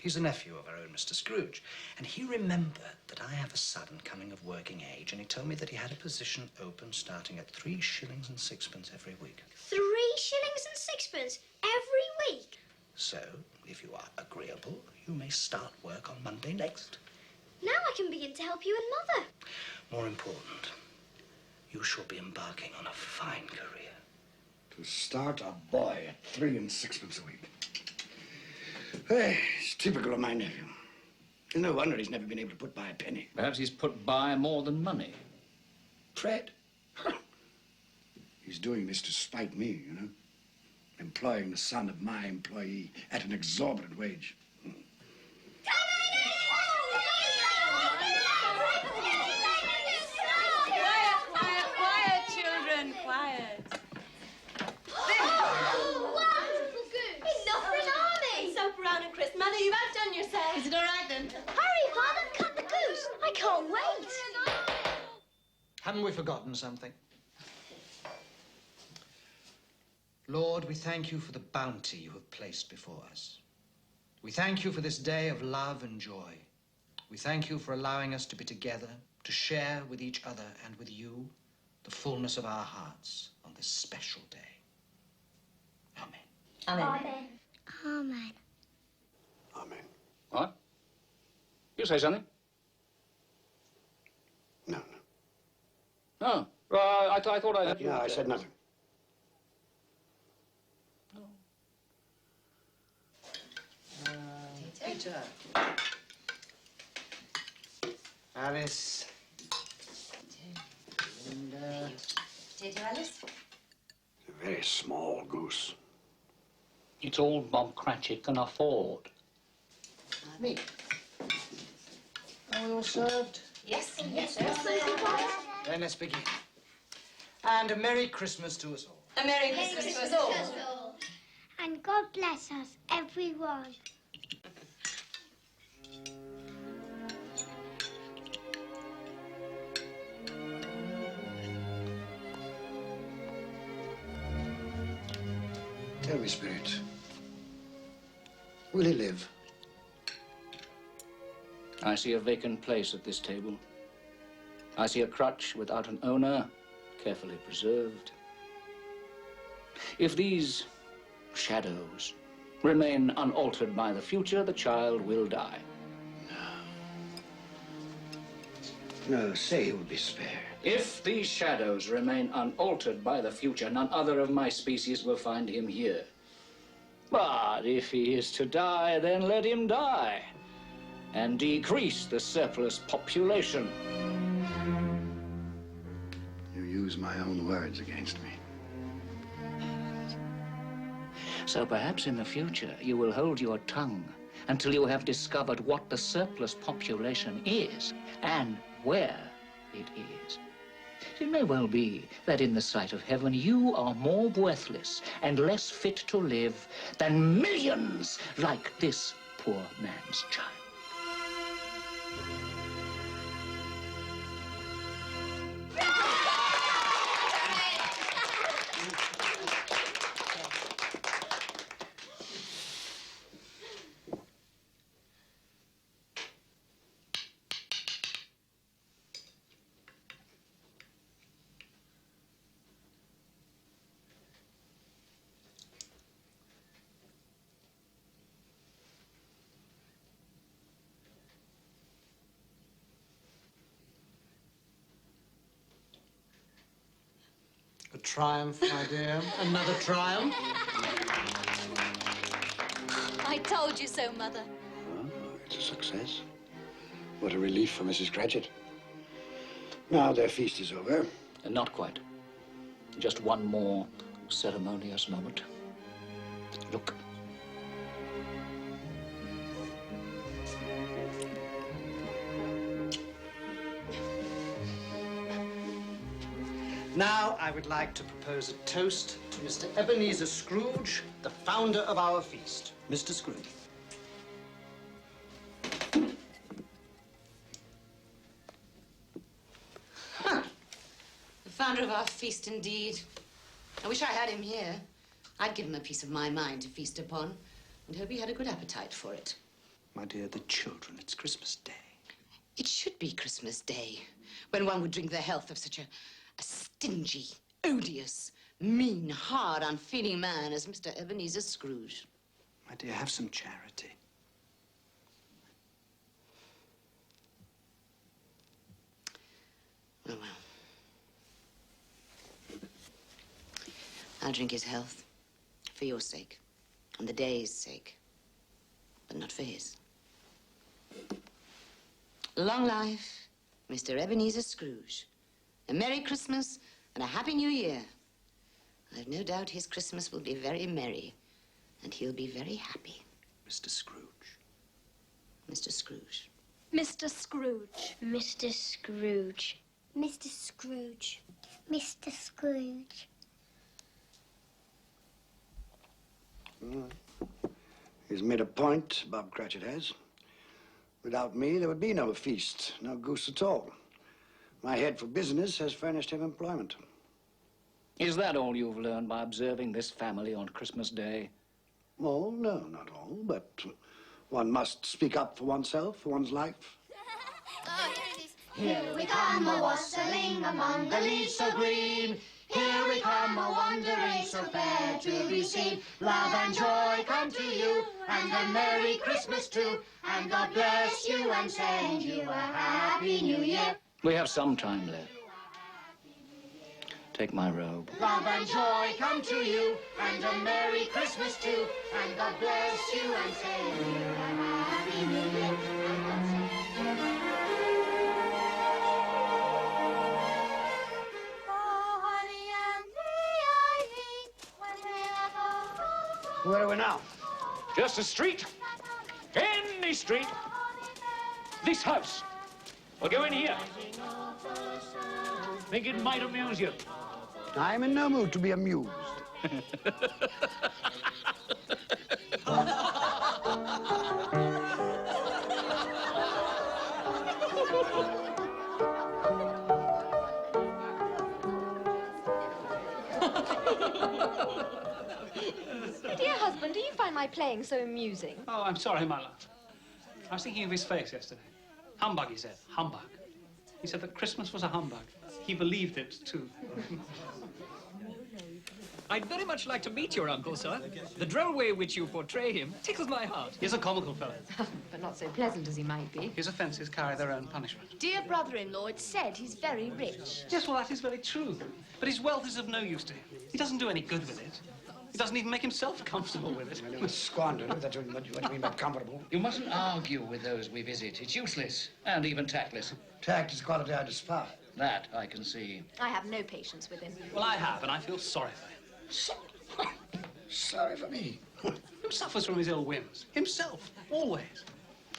He's a nephew of our own Mr. Scrooge, and he remembered that I have a son coming of working age, and he told me that he had a position open starting at 3 shillings and 6pence every week. 3 shillings and 6pence every week? So, if you are agreeable, you may start work on Monday next. Now I can begin to help you and Mother. More important, you shall be embarking on a fine career. To start a boy at 3 and 6pence a week. Hey, it's typical of my nephew. No wonder he's never been able to put by a penny. Perhaps he's put by more than money. Fred? He's doing this to spite me, you know? Employing the son of my employee at an exorbitant wage. Quiet, children, quiet. Brown and Chris, Mother, you've outdone yourself. Is it all right, then? Hurry, Father, cut the goose. I can't wait. Haven't we forgotten something? Lord, we thank you for the bounty you have placed before us. We thank you for this day of love and joy. We thank you for allowing us to be together, to share with each other and with you the fullness of our hearts on this special day. Amen. Amen. Amen. Amen. Amen. What? You say something? No. No. I thought I had... No, I said nothing. Peter. Alice. Linda. Potato, Alice? A very small goose. It's all Bob Cratchit can afford. Me. Are we all served? Yes, Yes, Then let's begin. And a Merry Christmas to us all. A Merry Christmas to us all. And God bless us, everyone. Tell me, Spirit, will he live? I see a vacant place at this table. I see a crutch without an owner, carefully preserved. If these shadows remain unaltered by the future, the child will die. No, say he will be spared. If these shadows remain unaltered by the future, none other of my species will find him here. But if he is to die, then let him die, and decrease the surplus population. You use my own words against me. So perhaps in the future you will hold your tongue until you have discovered what the surplus population is and where it is. It may well be that in the sight of heaven you are more worthless and less fit to live than millions like this poor man's child. A triumph, my dear. Another triumph. I told you so, Mother. Oh, it's a success. What a relief for Mrs. Cratchit. Now their feast is over. Not quite. Just one more ceremonious moment. Look. Now, I would like to propose a toast to Mr. Ebenezer Scrooge, the founder of our feast. Mr. Scrooge. The founder of our feast, indeed. I wish I had him here. I'd give him a piece of my mind to feast upon and hope he had a good appetite for it. My dear, the children, it's Christmas Day. It should be Christmas Day, when one would drink the health of such a stingy, odious, mean, hard, unfeeling man as Mr. Ebenezer Scrooge. My dear, have some charity. Oh, well. I'll drink his health, for your sake, and the day's sake, but not for his. Long life, Mr. Ebenezer Scrooge. A Merry Christmas and a Happy New Year. I've no doubt his Christmas will be very merry, and he'll be very happy. Mr. Scrooge. Mr. Scrooge. Mr. Scrooge. Mr. Scrooge. Mr. Scrooge. Mr. Scrooge. He's made a point, Bob Cratchit has. Without me, there would be no feast, no goose at all. My head for business has furnished him employment. Is that all you've learned by observing this family on Christmas Day? Oh, no, not all, but one must speak up for oneself, for one's life. Here we come, a-wassailing among the leaves so green. Here we come, a-wandering so fair to be seen. Love and joy come to you, and a Merry Christmas too. And God bless you and send you a Happy New Year. We have some time left. Take my robe. Love and joy come to you, and a Merry Christmas too. And God bless you and send you a Happy New Year. Where are we now? Just a street. Any street. This house. We'll go in here. Think it might amuse you. I'm in no mood to be amused. Dear husband, do you find my playing so amusing? Oh, I'm sorry, my love. I was thinking of his face yesterday. Humbug, he said. Humbug. He said that Christmas was a humbug. He believed it, too. I'd very much like to meet your uncle, sir. The droll way in which you portray him tickles my heart. He's a comical fellow. But not so pleasant as he might be. His offences carry their own punishment. Dear brother-in-law, it's said he's very rich. Yes, well, that is very true. But his wealth is of no use to him. He doesn't do any good with it. He doesn't even make himself comfortable with it. It was squandered. That's what you mean by comfortable. You mustn't argue with those we visit. It's useless and even tactless. Tact is a quality I despise. That I can see. I have no patience with him. Well, I have, and I feel sorry for him. Sorry for me. Who suffers from his ill whims? Himself, always.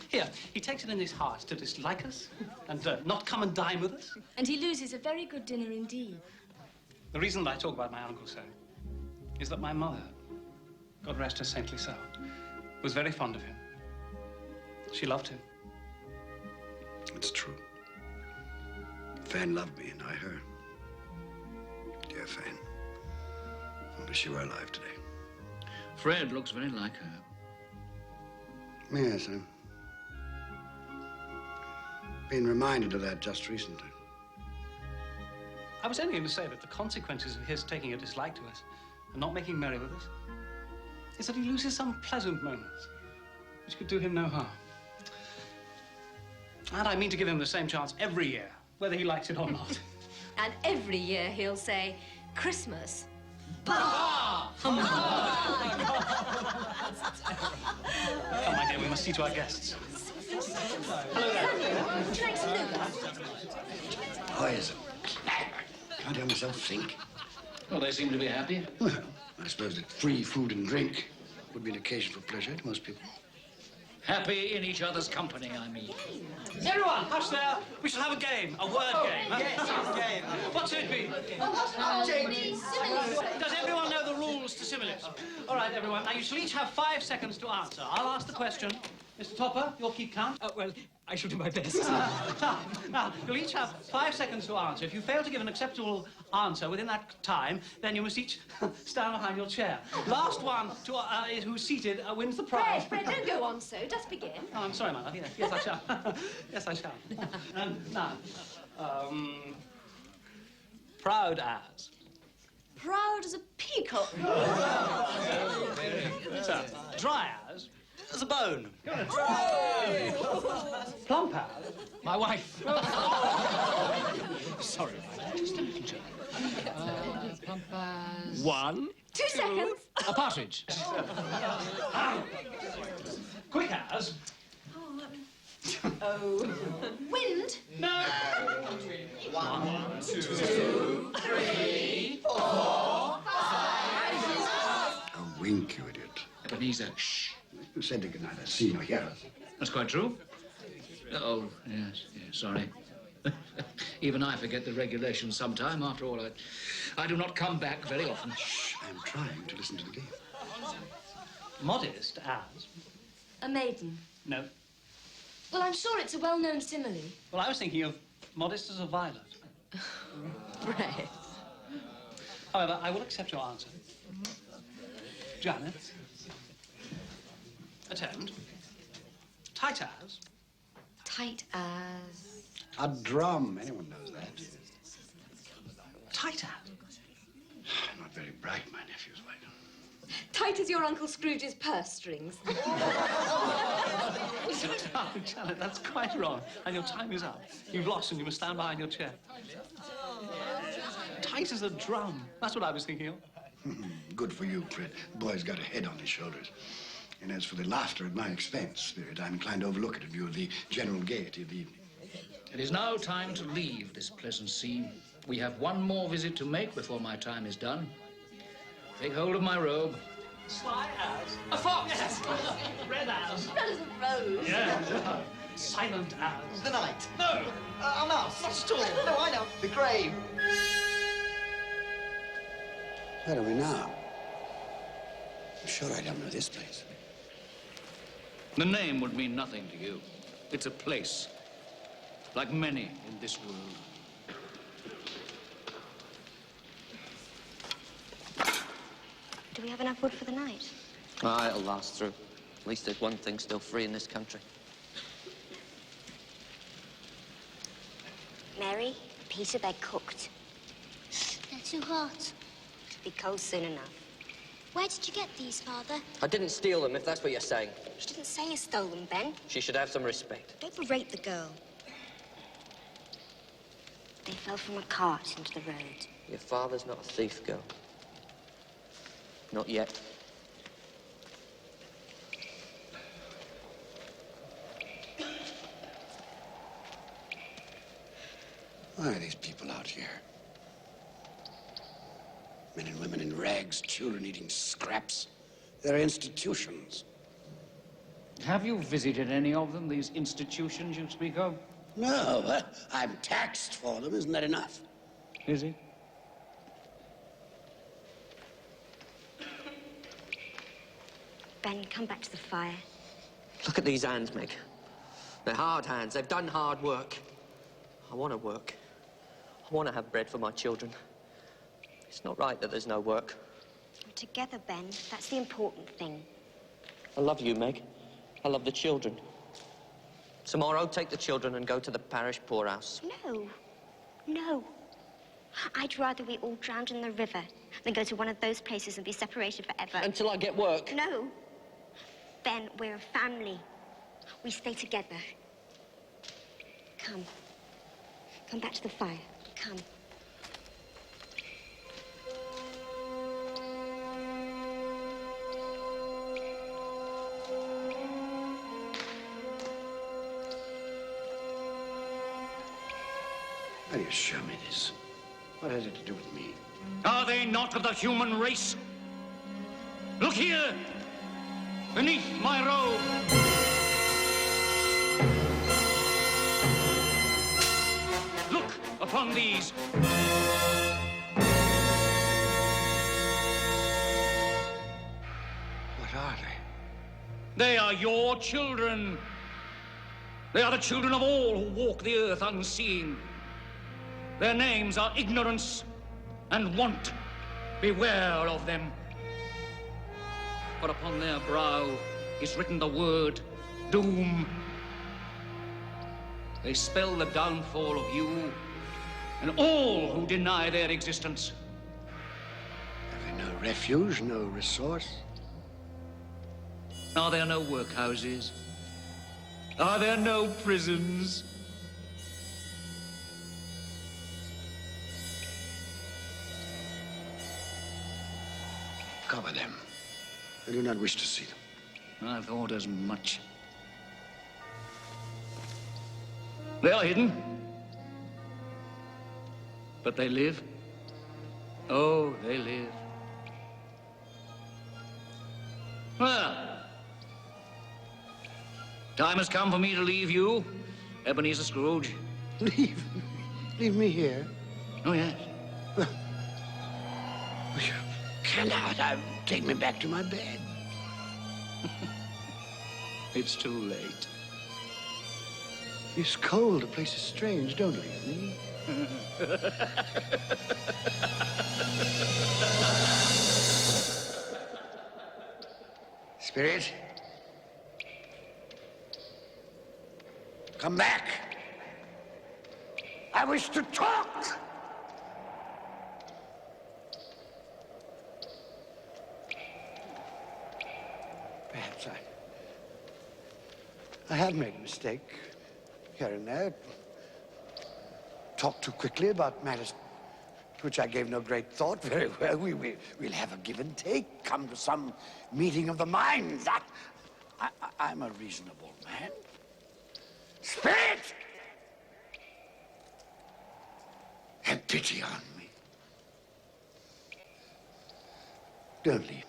Here, he takes it in his heart to dislike us and not come and dine with us. And he loses a very good dinner indeed. The reason that I talk about my uncle so is that my mother, God rest her saintly soul, was very fond of him. She loved him. It's true. Fan loved me, and I her. Dear Fan. I wish she were alive today. Fred looks very like her. Yes, I've been reminded of that just recently. I was only going to say that the consequences of his taking a dislike to us and not making merry with us is that he loses some pleasant moments which could do him no harm. And I mean to give him the same chance every year, whether he likes it or not. And every year he'll say, Christmas. Bah! Come, my dear, we must see to our guests. Hello there. Would you like some nougat? Poison. Can't hear myself think. Well, they seem to be happy. Well, I suppose that free food and drink would be an occasion for pleasure to most people. Happy in each other's company, I mean. Everyone, hush there. We shall have a game, a word game. Huh? Yes, game. What should it be? Does everyone know the rules to similes? All right, everyone. Now, you shall each have 5 seconds to answer. I'll ask the question. Mr. Topper, you'll keep count. Well, I shall do my best. Now, you'll each have 5 seconds to answer. If you fail to give an acceptable answer within that time, then you must each stand behind your chair. Last one to, who's seated wins the prize. Fred, don't go on so. Just begin. Oh, I'm sorry, my love. Yes, I shall. Yes, I shall. Now, proud as. Proud as a peacock. So, dry as. As a bone. Plump as. My wife. Sorry, just a little joke. Plump as... 1. 2 seconds. A partridge. Quick as. Oh. Wind. No. 1, 2, 3, 4, 5. A wink, you idiot. Ebenezer, shh. You said they could neither see nor hear us. That's quite true. Oh, yes, sorry. Even I forget the regulations sometime. After all, I do not come back very often. Shh, I'm trying to listen to the game. Modest as. A maiden. No. Well, I'm sure it's a well-known simile. Well, I was thinking of modest as a violet. Right. However, I will accept your answer. Janet. Attempt. Tight as. Tight as... A drum. Anyone knows that. Tight as. Not very bright, my nephew's wife. Tight as your Uncle Scrooge's purse strings. Oh, Janet, that's quite wrong. And your time is up. You've lost and you must stand behind your chair. Tight as a drum. That's what I was thinking of. Good for you, Fred. The boy's got a head on his shoulders. And as for the laughter at my expense, Spirit, I'm inclined to overlook it in view of the general gaiety of the evening. It is now time to leave this pleasant scene. We have one more visit to make before my time is done. Take hold of my robe. Sly as. A fox. Yes. Red as. Red as a rose. Yeah. Silent as. The night. No. A mouse. Not at all. No, I know. The grave. Where are we now? I'm sure I don't know this place. The name would mean nothing to you. It's a place, like many in this world. Do we have enough wood for the night? Ah, it'll last through. At least there's one thing still free in this country. Mary, Peter, they're cooked. They're too hot. It'll be cold soon enough. Where did you get these, Father? I didn't steal them, if that's what you're saying. She didn't say you stole them, Ben. She should have some respect. Don't berate the girl. They fell from a cart into the road. Your father's not a thief, girl. Not yet. Why are these people out here? Men and women in rags, children eating scraps. They're institutions. Have you visited any of them, these institutions you speak of? No, I'm taxed for them. Isn't that enough? Is it? Ben, come back to the fire. Look at these hands, Meg. They're hard hands. They've done hard work. I want to work. I want to have bread for my children. It's not right that there's no work. We're together, Ben. That's the important thing. I love you, Meg. I love the children. Tomorrow, take the children and go to the parish poorhouse. No. No. I'd rather we all drowned in the river than go to one of those places and be separated forever. Until I get work. No. Ben, we're a family. We stay together. Come. Come back to the fire. Come. How do you show me this? What has it to do with me? Are they not of the human race? Look here, beneath my robe. Look upon these. What are they? They are your children. They are the children of all who walk the earth unseeing. Their names are ignorance and want. Beware of them. For upon their brow is written the word doom. They spell the downfall of you and all who deny their existence. Have they no refuge, no resource? Are there no workhouses? Are there no prisons? Cover them. I do not wish to see them. I thought as much. They are hidden. But they live. Oh, they live. Well, time has come for me to leave you, Ebenezer Scrooge. Leave? Leave me here? Oh, yes. Well, you cannot. Take me back to my bed. It's too late. It's cold. The place is strange. Don't leave me. Spirit, come back. I wish to talk. Perhaps I have made a mistake here and there. Talked too quickly about matters to which I gave no great thought. Very well, we'll have a give and take. Come to some meeting of the minds. I'm a reasonable man. Spirit! Have pity on me. Don't leave me.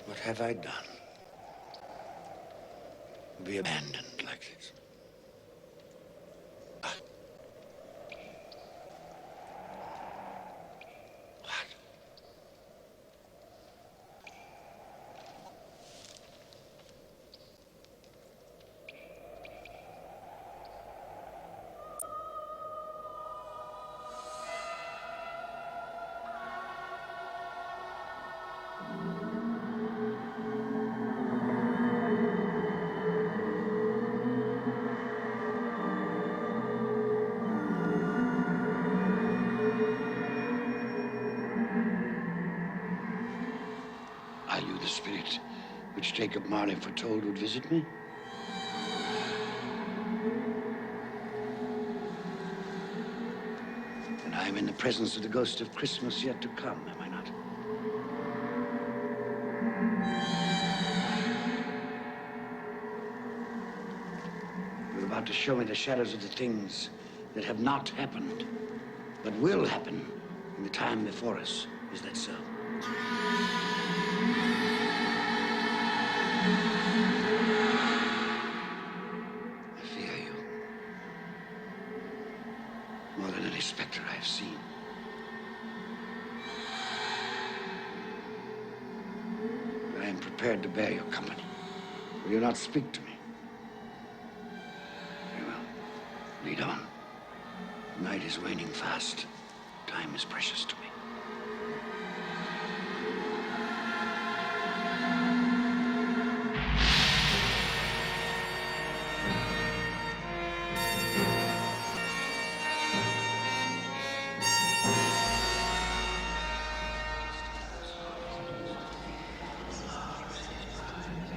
What have I done? Be abandoned like this. Are you the spirit which Jacob Marley foretold would visit me? And I am in the presence of the ghost of Christmas yet to come, am I not? You're about to show me the shadows of the things that have not happened, but will happen in the time before us. Is that so? I fear you more than any specter I have seen. I am prepared to bear your company. Will you not speak to me? Very well. Lead on. Night is waning fast. Time is precious to me.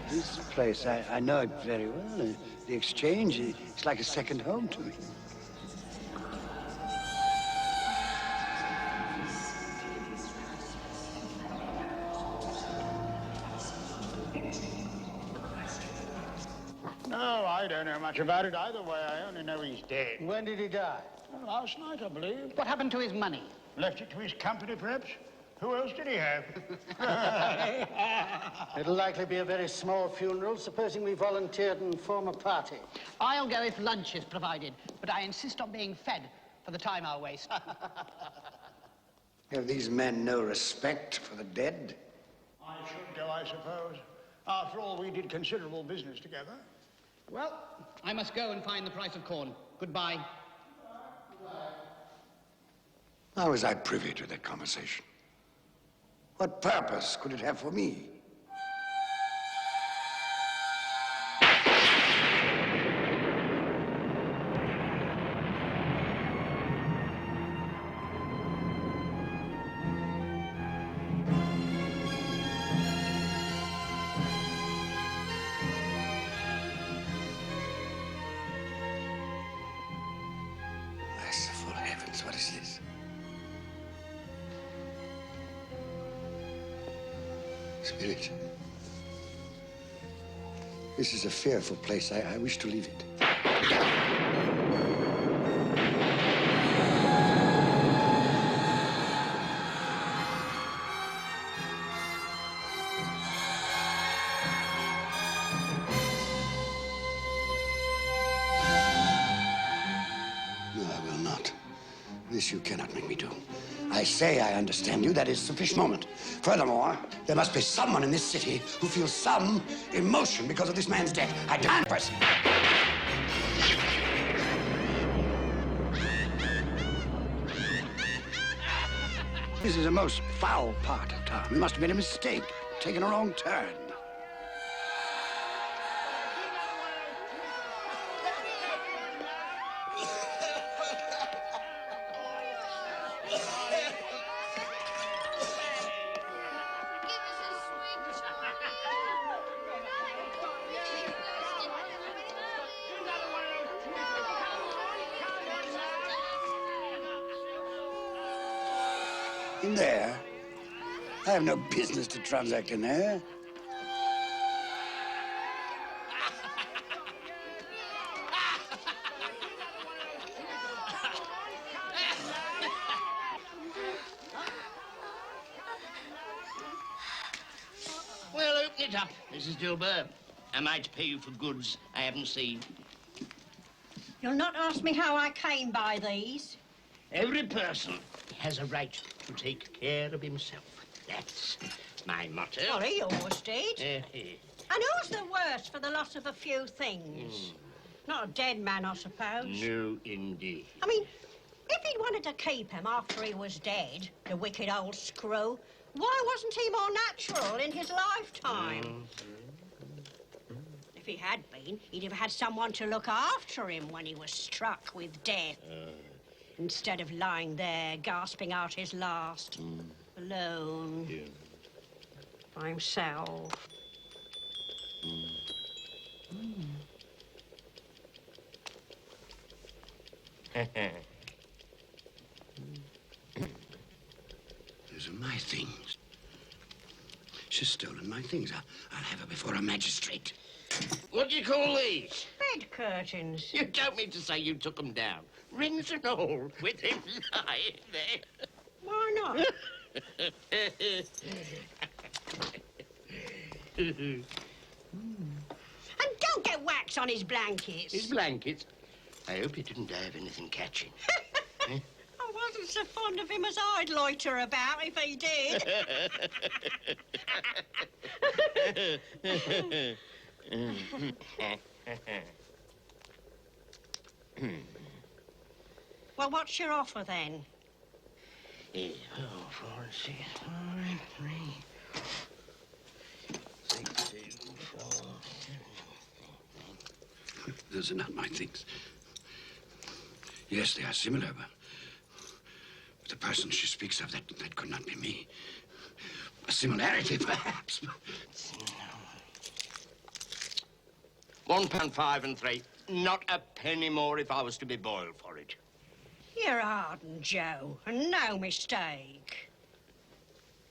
This place, I know it very well. The exchange, it's like a second home to me. No, I don't know much about it either way. I only know he's dead. When did he die? Last night, I believe. What happened to his money? Left it to his company, perhaps? Who else did he have? It'll likely be a very small funeral, supposing we volunteered and form a party. I'll go if lunch is provided, but I insist on being fed for the time I'll waste. Have these men no respect for the dead? I should go, I suppose. After all, we did considerable business together. Well, I must go and find the price of corn. Goodbye. How was I privy to that conversation? What purpose could it have for me? Merciful heavens, what is this? Spirit, this is a fearful place. I wish to leave it. No, I will not. This you cannot make me do. I say I understand you. That is sufficient moment. Furthermore, there must be someone in this city who feels some emotion because of this man's death. I demand person. This is a most foul part of town. We must have made a mistake, taken a wrong turn. In there? I have no business to transact in there. Well, open it up, Mrs. Gilbert. Am I to pay you for goods I haven't seen? You'll not ask me how I came by these. Every person has a right to take care of himself. That's my motto. Well, he always did. And who's the worse for the loss of a few things? Not a dead man, I suppose. No, indeed. I mean, if he'd wanted to keep him after he was dead, the wicked old screw, why wasn't he more natural in his lifetime? If he had been, he'd have had someone to look after him when he was struck with death. Instead of lying there, gasping out his last, alone, by himself. Those are my things. She's stolen my things. I'll have her before a magistrate. What do you call these? Bed curtains. You don't mean to say you took them down, rings and all, with him lying there. Why not? And don't get wax on his blankets. His blankets? I hope he didn't have anything catching. I wasn't so fond of him as I'd loiter about if he did. Well, what's your offer then? 4, 6, 5, 3, 6, 2, 4. Those are not my things. Yes, they are similar, but the person she speaks of, that could not be me. A similarity, perhaps. £1.5 3. Not a penny more if I was to be boiled for it. You're hardened, Joe, and no mistake.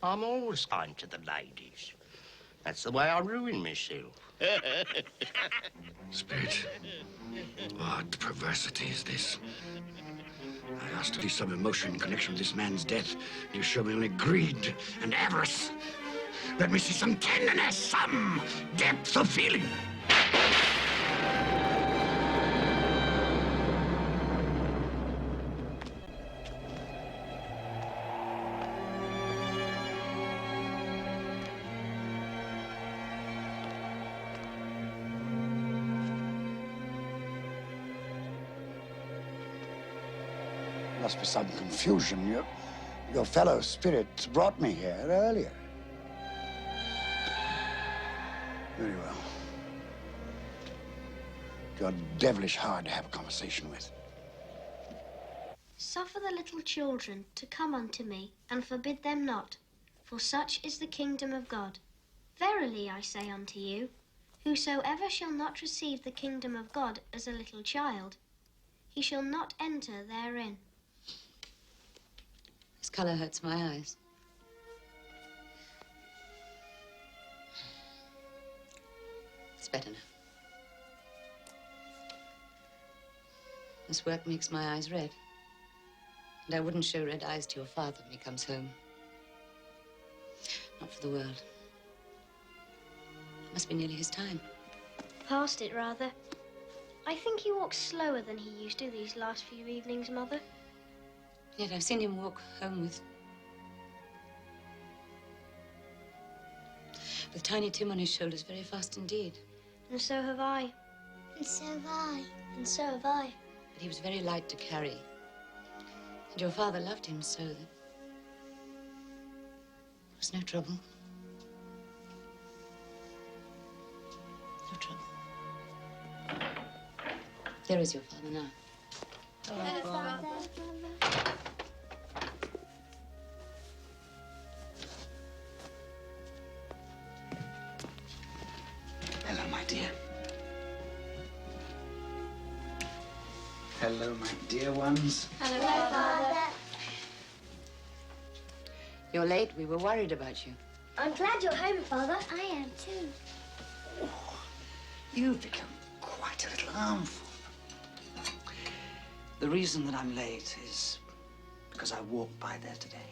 I'm always kind to the ladies. That's the way I ruin myself. Spirit, what perversity is this? I asked to see some emotion in connection with this man's death. You show me only greed and avarice. Let me see some tenderness, some depth of feeling. Must be some confusion. Your fellow spirit brought me here earlier. Very well. You're devilish hard to have a conversation with. Suffer the little children to come unto me, and forbid them not, for such is the kingdom of God. Verily I say unto you, whosoever shall not receive the kingdom of God as a little child, he shall not enter therein. This color hurts my eyes. It's better now. This work makes my eyes red. And I wouldn't show red eyes to your father when he comes home. Not for the world. It must be nearly his time. Past it, rather. I think he walks slower than he used to these last few evenings, Mother. Yet I've seen him walk home with Tiny Tim on his shoulders very fast indeed. And so have I. And so have I. And so have I. But he was very light to carry. And your father loved him so that there was no trouble. No trouble. There is your father now. Hello, Father. Hello, my dear. Hello, my dear ones. Hello, Father. You're late. We were worried about you. I'm glad you're home, Father. I am too. You've become quite a little harmful. The reason that I'm late is because I walked by there today.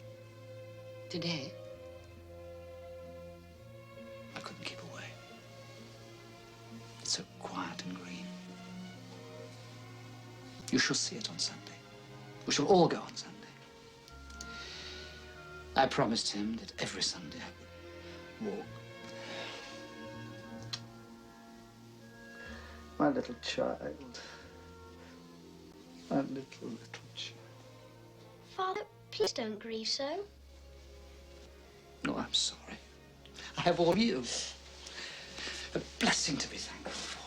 Today? I couldn't keep away. It's so quiet and green. You shall see it on Sunday. We shall all go on Sunday. I promised him that every Sunday I would walk. My little child. My little child. Father, please don't grieve so. No, I'm sorry. I have all you. A blessing to be thankful for.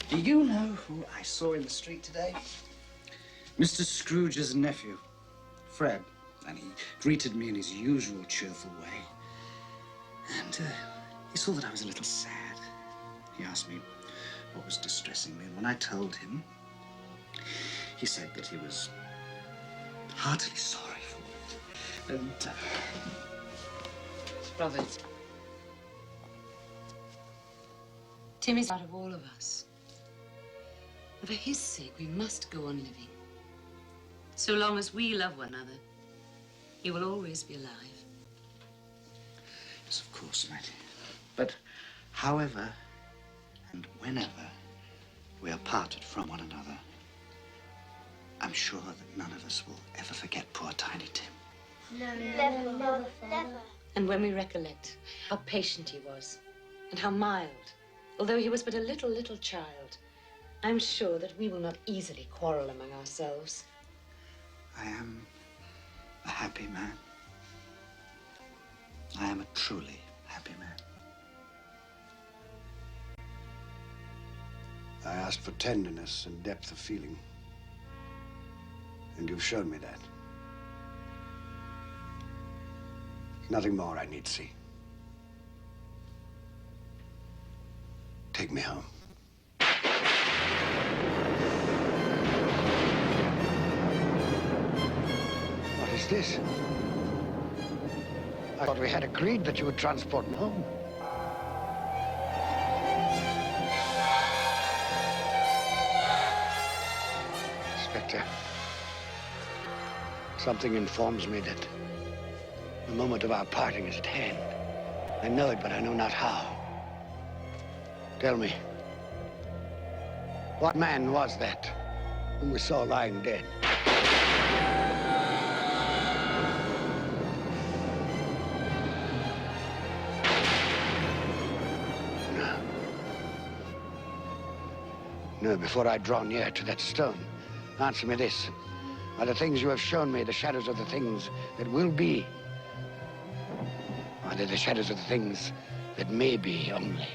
Do you know who I saw in the street today? Mr. Scrooge's nephew, Fred. And he greeted me in his usual cheerful way. And he saw that I was a little sad. He asked me what was distressing me. And when I told him, he said that he was heartily sorry for it. And, Brothers, Tim is out of all of us. And for his sake, we must go on living. So long as we love one another, he will always be alive. Yes, of course, my dear. But however and whenever we are parted from one another, I'm sure that none of us will ever forget poor Tiny Tim. No, never, never, never. And when we recollect how patient he was, and how mild, although he was but a little child, I'm sure that we will not easily quarrel among ourselves. I am a happy man. I am a truly happy man. I asked for tenderness and depth of feeling. And you've shown me that. Nothing more I need see. Take me home. What is this? I thought we had agreed that you would transport me home. Something informs me that the moment of our parting is at hand. I know it, but I know not how. Tell me, what man was that whom we saw lying dead? No, before I draw near to that stone, answer me this. Are the things you have shown me the shadows of the things that will be? Are they the shadows of the things that may be only?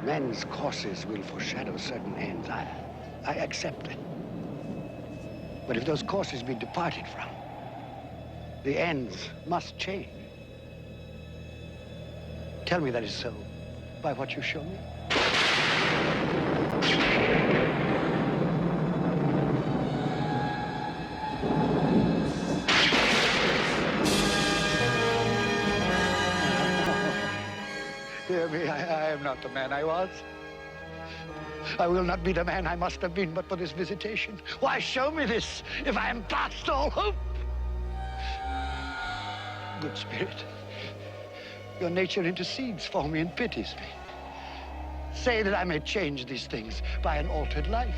Men's courses will foreshadow certain ends. I accept it. But if those courses be departed from, the ends must change. Tell me that is so by what you show me. Dear me, I am not the man I was. I will not be the man I must have been but for this visitation. Why show me this if I am past all hope? Good Spirit, your nature intercedes for me and pities me. Say that I may change these things by an altered life.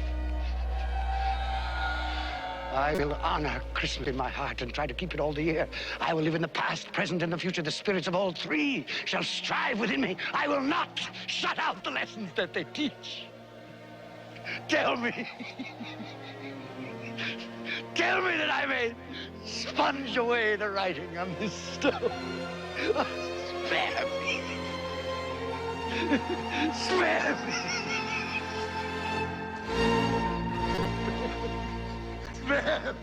I will honor Christmas in my heart and try to keep it all the year. I will live in the past, present, and the future. The spirits of all three shall strive within me. I will not shut out the lessons that they teach. Tell me. Tell me that I may sponge away the writing on this stone. Oh, spare me. Spare me. Spare me.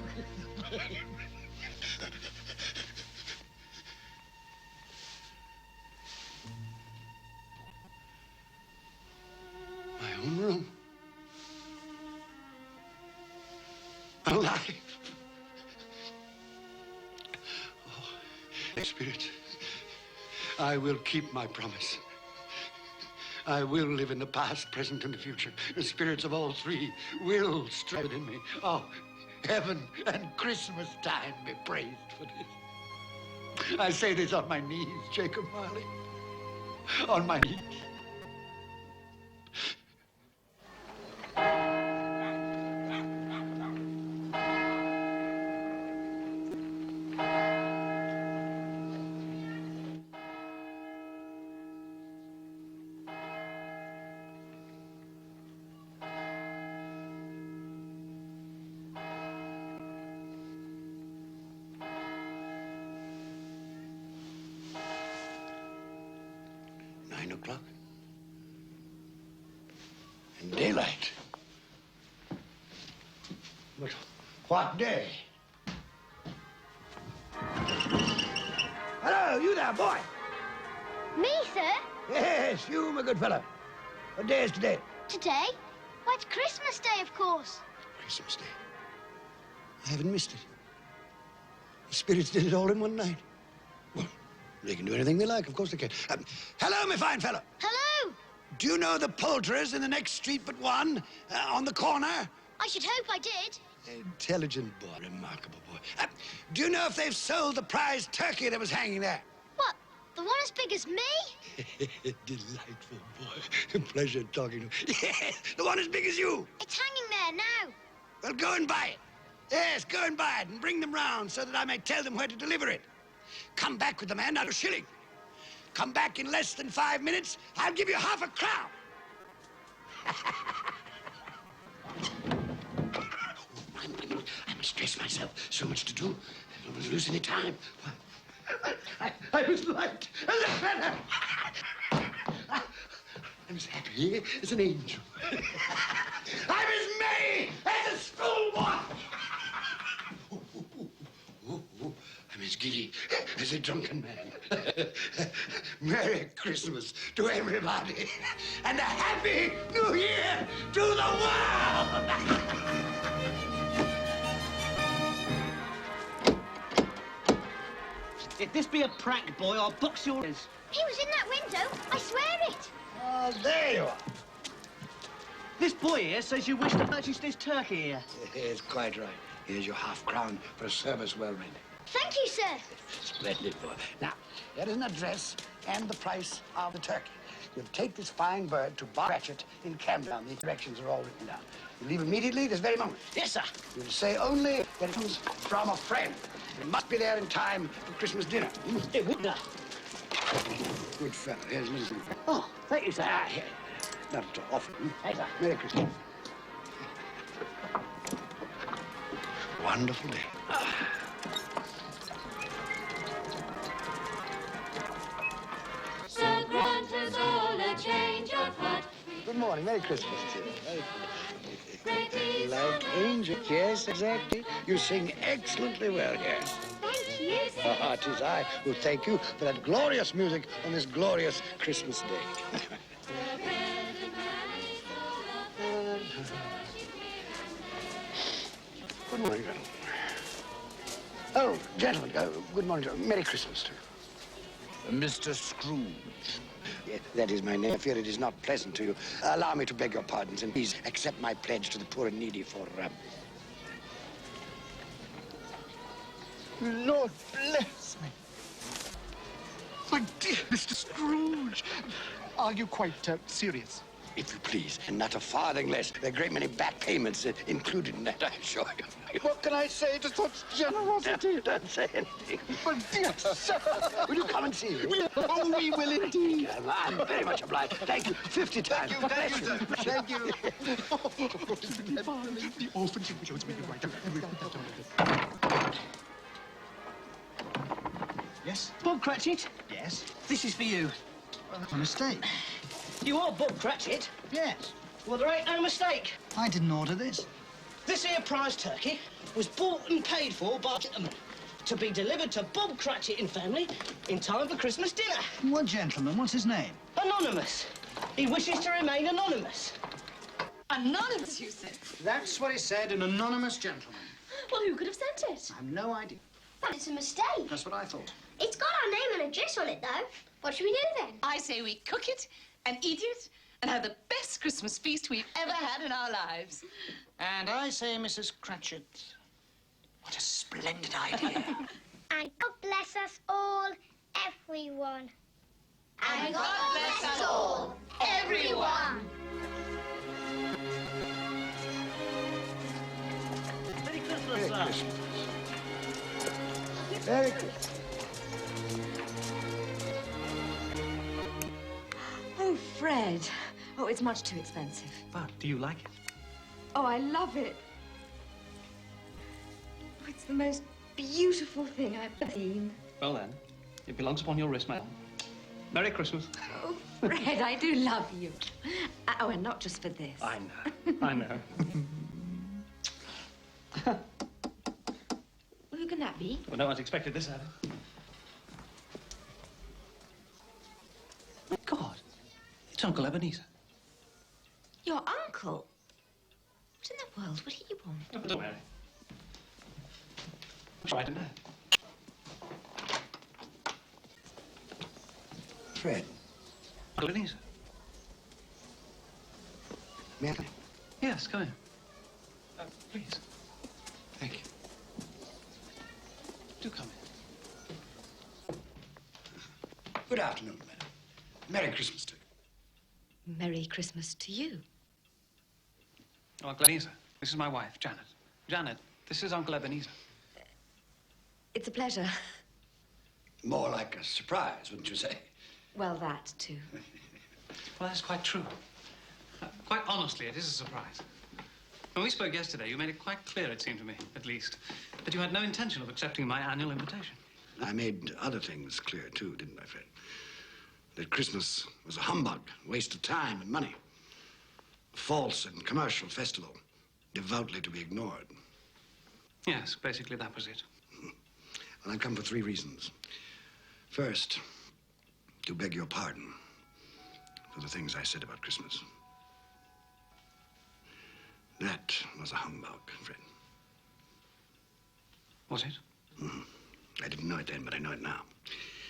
My own room. Alive. Oh, Spirit, I will keep my promise. I will live in the past, present, and the future. The spirits of all three will strive within me. Oh, heaven and Christmas time be praised for this. I say this on my knees, Jacob Marley. On my knees. O'clock. And daylight. But what day? Hello, you there, boy. Me, sir? Yes, you, my good fellow. What day is today? Today? Why, it's Christmas Day, of course. Christmas Day. I haven't missed it. The spirits did it all in one night. Well, they can do anything they like. Of course they can. Hello, my fine fellow. Hello. Do you know the poulterers in the next street but one, on the corner? I should hope I did. Intelligent boy, remarkable boy. Do you know if they've sold the prize turkey that was hanging there? What, the one as big as me? Delightful boy. Pleasure talking to you. Yes, the one as big as you. It's hanging there now. Well, go and buy it. Yes, go and buy it and bring them round so that I may tell them where to deliver it. Come back with the man, not a shilling. Come back in less than 5 minutes, I'll give you half a crown. I must dress myself. So much to do. I don't want to lose any time. I was like a feather. I'm as happy as an angel. I'm as merry as a spoon. giddy as a drunken man. Merry Christmas to everybody, and a Happy New Year to the world! If this be a prank, boy, I'll box your ears. He was in that window. I swear it. Oh, there you are. This boy here says you wish to purchase this turkey here. Yes, quite right. Here's your half-crown for a service well rendered. Thank you, sir. Splendid boy. Now, here is an address and the price of the turkey. You'll take this fine bird to Bar Cratchit in Camden. The directions are all written down. You leave immediately this very moment. Yes, sir. You'll say only that it comes from a friend. It must be there in time for Christmas dinner. It would not. Good fellow. Here's a little... Oh, thank you, sir. Ah, here. Not at all often. Hey, sir. Merry Christmas. Wonderful day. So grant us all a change of heart. Good morning. Merry Christmas to you. Merry Christmas. Like angels. Yes, exactly. You sing excellently well here. Thank you. It is I who thank you for that glorious music on this glorious Christmas day. Good morning, gentlemen. Oh, gentlemen, good morning. Merry Christmas to you. Mr. Scrooge. Yes, that is my name. I fear it is not pleasant to you. Allow me to beg your pardons, and please accept my pledge to the poor and needy for... Lord bless me. My dear Mr. Scrooge, are you quite serious? If you please, and not a farthing less. There are a great many back payments included in that, I assure you. What can I say to such generosity? Don't say anything. But dear sir, will you come and see me? Oh, we will indeed. I'm very much obliged. Thank you 50 times. Thank you, sir. Thank you. The orphans and widows will be right. Yes? Bob Cratchit? Yes? This is for you. Well, that's a mistake. You are Bob Cratchit? Yes. Well, there ain't no mistake. I didn't order this. This here prize turkey was bought and paid for by a gentleman to be delivered to Bob Cratchit and family in time for Christmas dinner. What gentleman? What's his name? Anonymous. He wishes to remain anonymous. Anonymous, you said? That's what he said, an anonymous gentleman. Well, who could have sent it? I have no idea. That's a mistake. That's what I thought. It's got our name and address on it, though. What should we do then? I say we cook it and eat it and have the best Christmas feast we've ever had in our lives. And I say, Mrs. Cratchit, what a splendid idea. And God bless us all, everyone. And God bless us all, everyone. Merry Christmas, Merry sir. Christmas. Merry Christmas. Oh, Fred. Oh, it's much too expensive. But do you like it? Oh, I love it. Oh, it's the most beautiful thing I've ever seen. Well then, it belongs upon your wrist, madam. Merry Christmas. Oh, Fred, I do love you. Oh, and not just for this. I know. I know. Well, who can that be? Well, no one's expected this, have they? My God, it's Uncle Ebenezer. Your uncle? What in the world would he want? Oh, don't worry. Try to know. Fred. Uncle Ebenezer. May I? Yes, come in. Please. Thank you. Do come in. Good afternoon, madam. Merry Christmas to you. Merry Christmas to you. Oh, Uncle Ebenezer, this is my wife, Janet. Janet, this is Uncle Ebenezer. It's a pleasure. More like a surprise, wouldn't you say? Well, that, too. Well, that's quite true. Quite honestly, it is a surprise. When we spoke yesterday, you made it quite clear, it seemed to me, at least, that you had no intention of accepting my annual invitation. I made other things clear, too, didn't I, Fred? That Christmas was a humbug, a waste of time and money. A false and commercial festival, devoutly to be ignored. Yes, basically that was it. Well, I've come for 3 reasons. First, to beg your pardon for the things I said about Christmas. That was a humbug, Fred. Was it? I didn't know it then, but I know it now.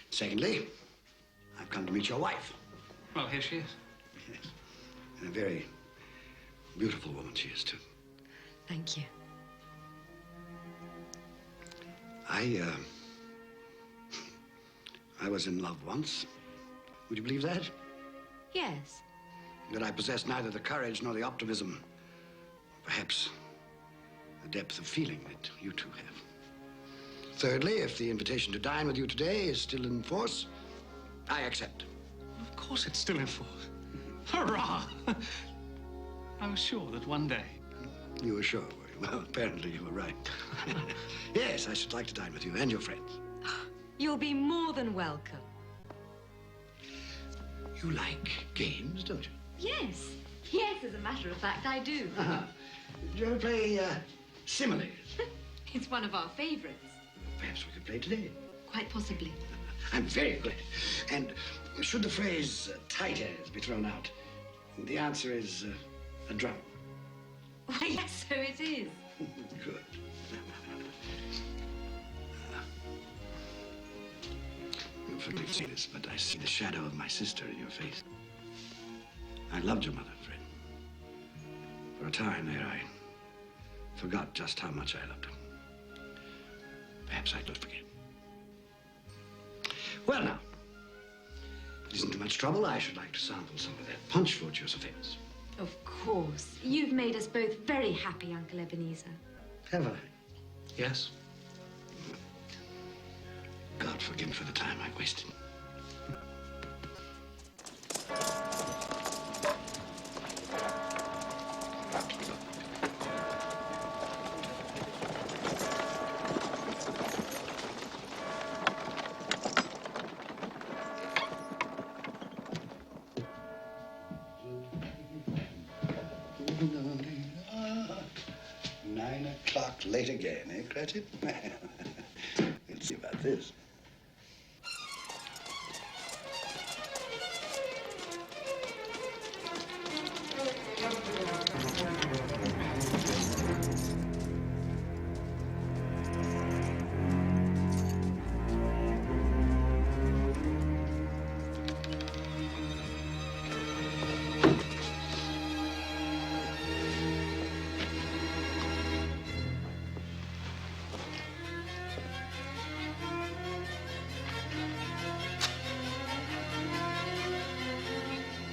Secondly, I've come to meet your wife. Well, here she is. Yes. And a very beautiful woman she is, too. Thank you. I was in love once. Would you believe that? Yes. That I possessed neither the courage nor the optimism, perhaps the depth of feeling that you two have. Thirdly, if the invitation to dine with you today is still in force, I accept. Of course it's still in force. Hurrah! I was sure that one day... You were sure, were you? Well, apparently you were right. Yes, I should like to dine with you and your friends. You'll be more than welcome. You like games, don't you? Yes. Yes, as a matter of fact, I do. Do you ever play similes? It's one of our favorites. Perhaps we could play today. Quite possibly. I'm very glad. And should the phrase tight as be thrown out, the answer is a drum. Why, yes, so it is. Good. You'll forgive me this, but I see the shadow of my sister in your face. I loved your mother, Fred. For a time there, I forgot just how much I loved her. Perhaps I could forget. Well, now, if it isn't too much trouble, I should like to sample some of that punch fruit you're so famous. Of course. You've made us both very happy, Uncle Ebenezer. Have I? Yes. God forgive me for the time I wasted. Late again, eh, Cratchit? Let's see about this.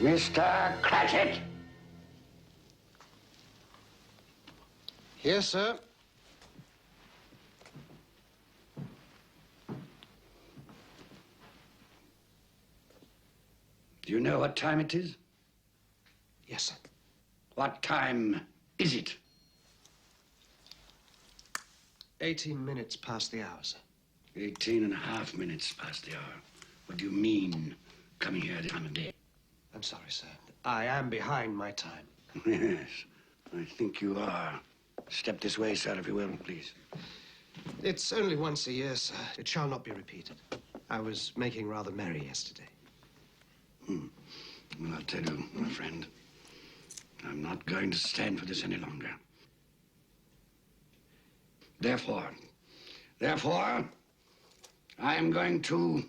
Mr. Cratchit! Yes, sir. Do you know what time it is? Yes, sir. What time is it? 18 minutes past the hour, sir. 18.5 minutes past the hour. What do you mean, coming here at this time of day? I'm sorry, sir. I am behind my time. Yes, I think you are. Step this way, sir, if you will, please. It's only once a year, sir. It shall not be repeated. I was making rather merry yesterday. Well, I'll tell you, my friend, I'm not going to stand for this any longer. Therefore, I am going to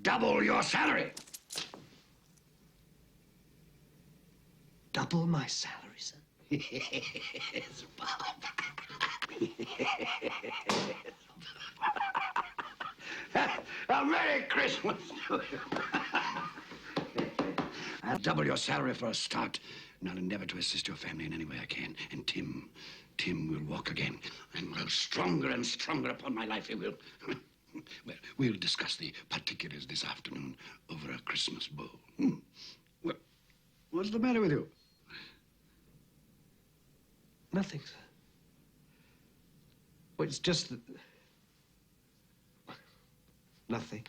double your salary. Double my salary, sir? Yes, Bob. A Merry Christmas to you. I'll double your salary for a start, and I'll endeavor to assist your family in any way I can. And Tim will walk again and grow stronger and stronger upon my life, he will. Well, we'll discuss the particulars this afternoon over a Christmas bowl. Well, what's the matter with you? Nothing, sir. Well, it's just that... Nothing.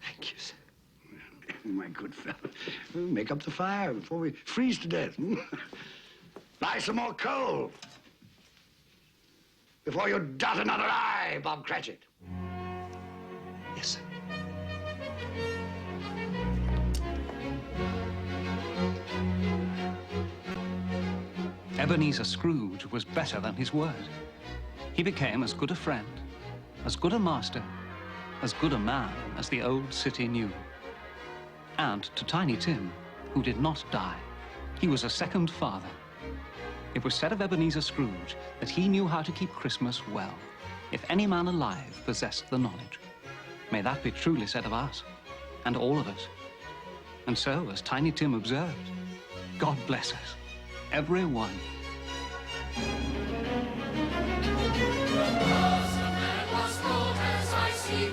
Thank you, sir. My good fellow, make up the fire before we freeze to death. Buy some more coal. before you dot another I, Bob Cratchit. Yes, sir. Ebenezer Scrooge was better than his word. He became as good a friend, as good a master, as good a man as the old city knew. And to Tiny Tim, who did not die, he was a second father. It was said of Ebenezer Scrooge that he knew how to keep Christmas well, if any man alive possessed the knowledge. May that be truly said of us, and all of us. And so, as Tiny Tim observed, God bless us, every one. Was cold as I see